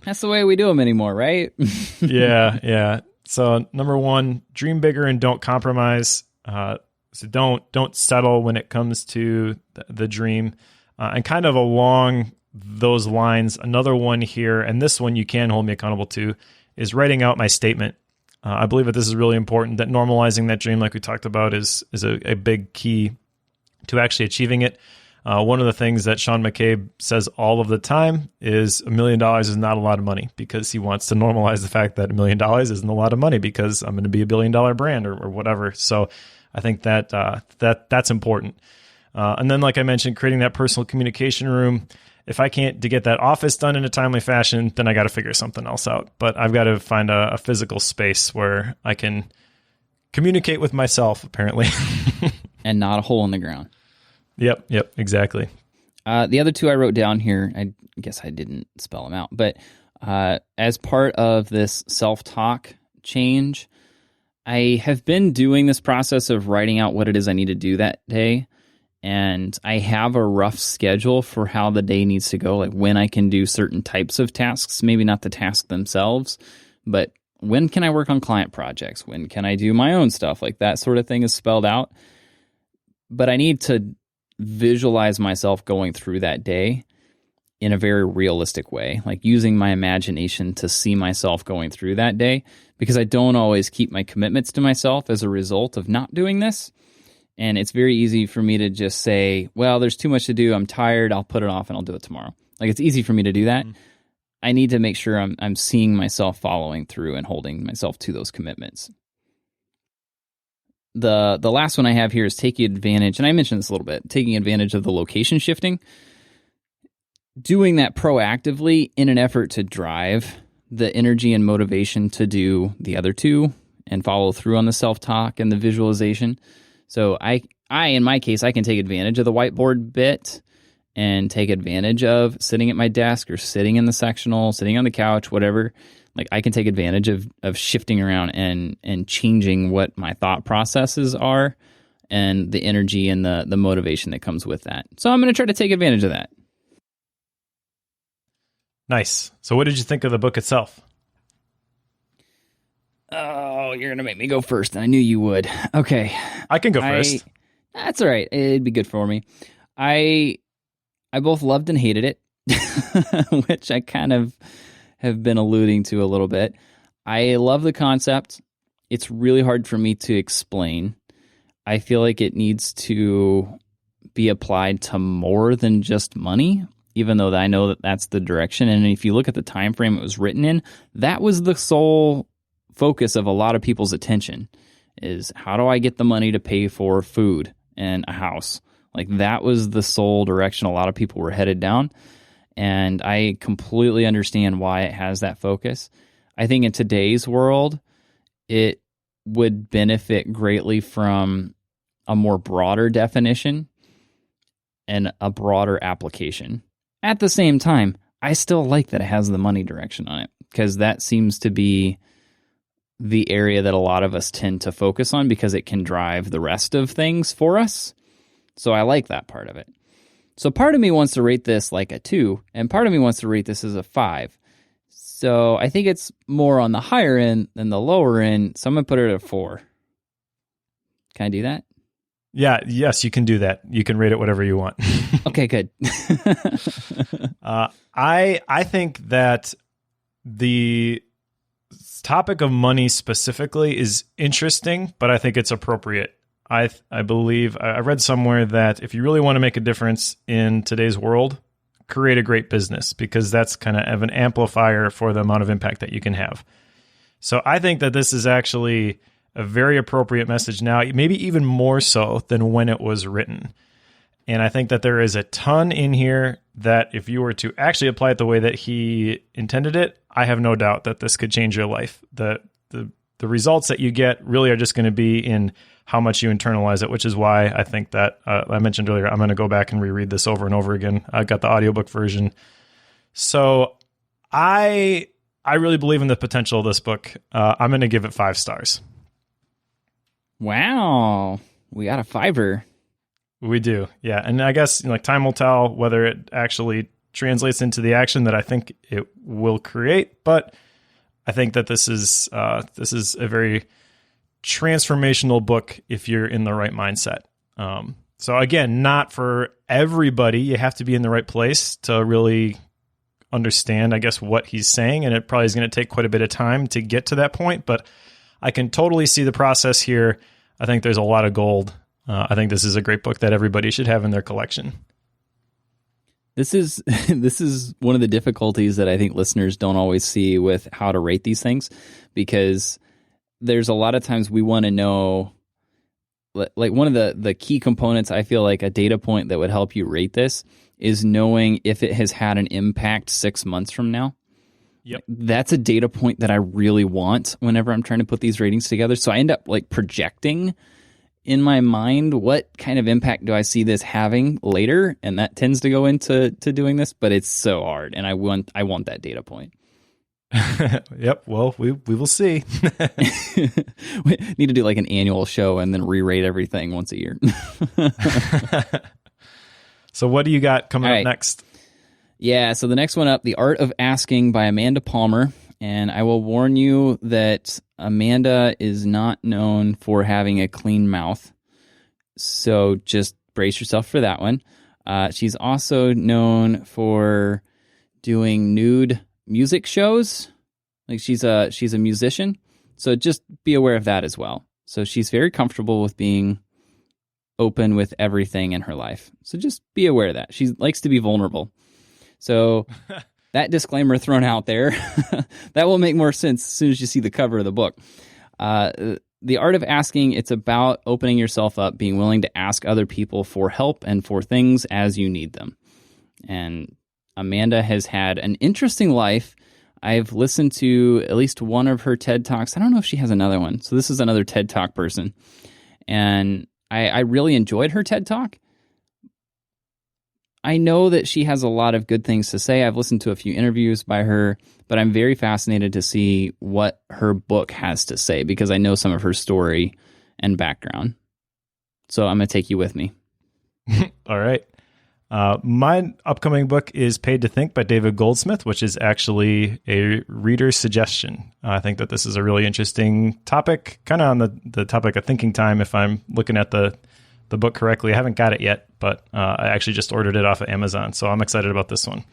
[SPEAKER 1] That's the way we do them anymore, right?
[SPEAKER 2] Yeah. So number 1, dream bigger and don't compromise. So don't settle when it comes to the dream. And kind of along those lines, another one here, and this one you can hold me accountable to, is writing out my statement. I believe that this is really important, that normalizing that dream, like we talked about, is a big key to actually achieving it. One of the things that Sean McCabe says all of the time is $1 million is not a lot of money, because he wants to normalize the fact that $1 million isn't a lot of money because I'm going to be $1 billion brand or whatever. So I think that that's important. And then, like I mentioned, creating that personal communication room. If I can't to get that office done in a timely fashion, then I got to figure something else out. But I've got to find a physical space where I can communicate with myself, apparently.
[SPEAKER 1] And not a hole in the ground.
[SPEAKER 2] Yep, exactly.
[SPEAKER 1] The other two I wrote down here, I guess I didn't spell them out, but as part of this self-talk change, I have been doing this process of writing out what it is I need to do that day. And I have a rough schedule for how the day needs to go, like when I can do certain types of tasks, maybe not the tasks themselves, but when can I work on client projects? When can I do my own stuff? Like that sort of thing is spelled out. But I need to visualize myself going through that day in a very realistic way, like using my imagination to see myself going through that day, because I don't always keep my commitments to myself as a result of not doing this. And it's very easy for me to just say, well, there's too much to do. I'm tired. I'll put it off and I'll do it tomorrow. Like, it's easy for me to do that. Mm-hmm. I need to make sure I'm seeing myself following through and holding myself to those commitments. The last one I have here is taking advantage, and I mentioned this a little bit, taking advantage of the location shifting. Doing that proactively in an effort to drive the energy and motivation to do the other two and follow through on the self-talk and the visualization. So I in my case, I can take advantage of the whiteboard bit and take advantage of sitting at my desk or sitting in the sectional, sitting on the couch, whatever. Like, I can take advantage of shifting around and changing what my thought processes are and the energy and the motivation that comes with that. So I'm going to try to take advantage of that.
[SPEAKER 2] Nice. So what did you think of the book itself?
[SPEAKER 1] Oh, you're going to make me go first. I knew you would. Okay.
[SPEAKER 2] I can go first.
[SPEAKER 1] That's all right. It'd be good for me. I both loved and hated it, which I kind of have been alluding to a little bit. I love the concept. It's really hard for me to explain. I feel like it needs to be applied to more than just money, even though I know that that's the direction. And if you look at the time frame it was written in, that was the sole focus of a lot of people's attention, is how do I get the money to pay for food and a house? Like, that was the sole direction a lot of people were headed down. And I completely understand why it has that focus. I think in today's world, it would benefit greatly from a more broader definition and a broader application. At the same time, I still like that it has the money direction on it, because that seems to be the area that a lot of us tend to focus on, because it can drive the rest of things for us. So I like that part of it. So part of me wants to rate this like a 2, and part of me wants to rate this as a 5. So I think it's more on the higher end than the lower end. So I'm going to put it at a 4. Can I do that?
[SPEAKER 2] Yes, you can do that. You can rate it whatever you want.
[SPEAKER 1] Okay, good.
[SPEAKER 2] I think that the topic of money specifically is interesting, but I think it's appropriate. I believe I read somewhere that if you really want to make a difference in today's world, create a great business, because that's kind of an amplifier for the amount of impact that you can have. So I think that this is actually a very appropriate message now, maybe even more so than when it was written. And I think that there is a ton in here that if you were to actually apply it the way that he intended it, I have no doubt that this could change your life. The results that you get really are just going to be in how much you internalize it, which is why I think that I mentioned earlier, I'm going to go back and reread this over and over again. I got the audiobook version. So I really believe in the potential of this book. I'm going to give it 5 stars.
[SPEAKER 1] Wow. We got a 5-er.
[SPEAKER 2] We do. Yeah. And I guess time will tell whether it actually translates into the action that I think it will create. But I think that this is a very transformational book if you're in the right mindset. So again, not for everybody. You have to be in the right place to really understand, I guess, what he's saying. And it probably is going to take quite a bit of time to get to that point. But I can totally see the process here. I think there's a lot of gold. I think this is a great book that everybody should have in their collection.
[SPEAKER 1] This is one of the difficulties that I think listeners don't always see with how to rate these things, because there's a lot of times we want to know, like one of the key components, I feel like a data point that would help you rate this is knowing if it has had an impact 6 months from now.
[SPEAKER 2] Yep.
[SPEAKER 1] That's a data point that I really want whenever I'm trying to put these ratings together. So I end up projecting in my mind what kind of impact do I see this having later, and that tends to go into doing this, but it's so hard, and I want that data point.
[SPEAKER 2] Yep. Well, we will see.
[SPEAKER 1] We need to do an annual show and then re-rate everything once a year.
[SPEAKER 2] So what do you got coming up next?
[SPEAKER 1] Yeah, so the next one up, The Art of Asking by Amanda Palmer. And I will warn you that Amanda is not known for having a clean mouth. So just brace yourself for that one. She's also known for doing nude music shows. She's a musician. So just be aware of that as well. So she's very comfortable with being open with everything in her life. So just be aware of that. She likes to be vulnerable. So that disclaimer thrown out there, that will make more sense as soon as you see the cover of the book. The Art of Asking, it's about opening yourself up, being willing to ask other people for help and for things as you need them. And Amanda has had an interesting life. I've listened to at least one of her TED Talks. I don't know if she has another one. So this is another TED Talk person. And I really enjoyed her TED Talk. I know that she has a lot of good things to say. I've listened to a few interviews by her, but I'm very fascinated to see what her book has to say, because I know some of her story and background. So I'm going to take you with me.
[SPEAKER 2] All right. My upcoming book is Paid to Think by David Goldsmith, which is actually a reader suggestion. I think that this is a really interesting topic, kind of on the topic of thinking time, if I'm looking at the book correctly. I haven't got it yet, but I actually just ordered it off of Amazon, so I'm excited about this one.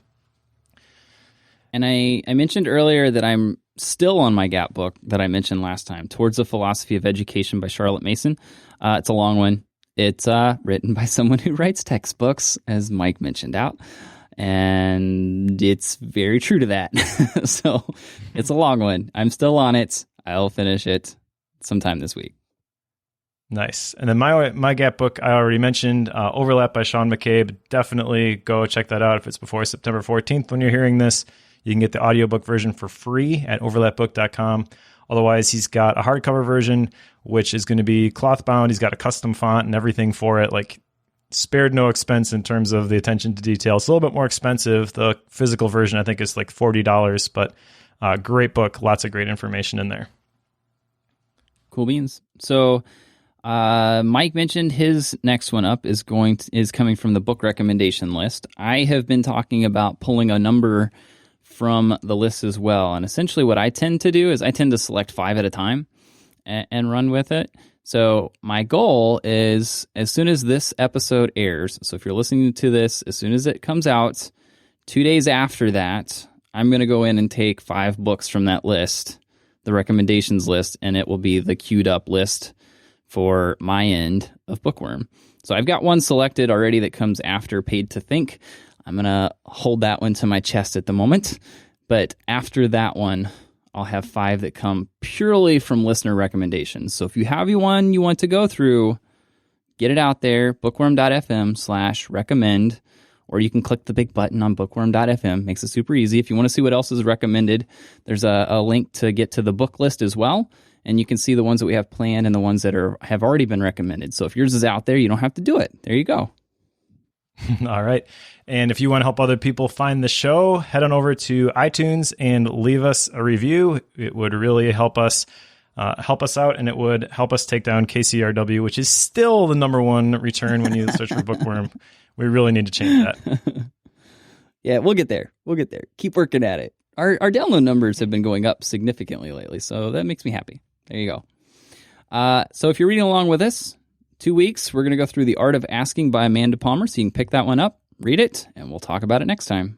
[SPEAKER 1] And I mentioned earlier that I'm still on my Gap book that I mentioned last time, Towards the Philosophy of Education by Charlotte Mason. It's a long one. It's written by someone who writes textbooks, as Mike mentioned out, and it's very true to that. So it's a long one. I'm still on it. I'll finish it sometime this week.
[SPEAKER 2] Nice. And then my Gap book, I already mentioned, Overlap by Sean McCabe. Definitely go check that out if it's before September 14th when you're hearing this. You can get the audiobook version for free at overlapbook.com. Otherwise, he's got a hardcover version, which is going to be cloth bound. He's got a custom font and everything for it. Spared no expense in terms of the attention to detail. It's a little bit more expensive. The physical version, I think, is $40, but great book. Lots of great information in there.
[SPEAKER 1] Cool beans. So Mike mentioned his next one up is coming from the book recommendation list. I have been talking about pulling a number from the list as well. And essentially what I tend to do is I tend to select 5 at a time and run with it. So my goal is, as soon as this episode airs, so if you're listening to this, as soon as it comes out, 2 days after that, I'm going to go in and take 5 books from that list the recommendations list, and it will be the queued up list for my end of Bookworm. So I've got one selected already that comes after Paid to Think. I'm going to hold that one to my chest at the moment. But after that one, I'll have 5 that come purely from listener recommendations. So if you have one you want to go through, get it out there, bookworm.fm/recommend, or you can click the big button on bookworm.fm. Makes it super easy. If you want to see what else is recommended, there's a link to get to the book list as well. And you can see the ones that we have planned and the ones that have already been recommended. So if yours is out there, you don't have to do it. There you go.
[SPEAKER 3] All right. And if you want to help other people find the show, head on over to iTunes and leave us a review. It would really help us out, and it would help us take down KCRW, which is still the #1 return when you search for Bookworm. We really need to change that.
[SPEAKER 1] Yeah, we'll get there. Keep working at it. Our download numbers have been going up significantly lately, so that makes me happy. There you go. So if you're reading along with us, 2 weeks, we're going to go through The Art of Asking by Amanda Palmer, so you can pick that one up, read it, and we'll talk about it next time.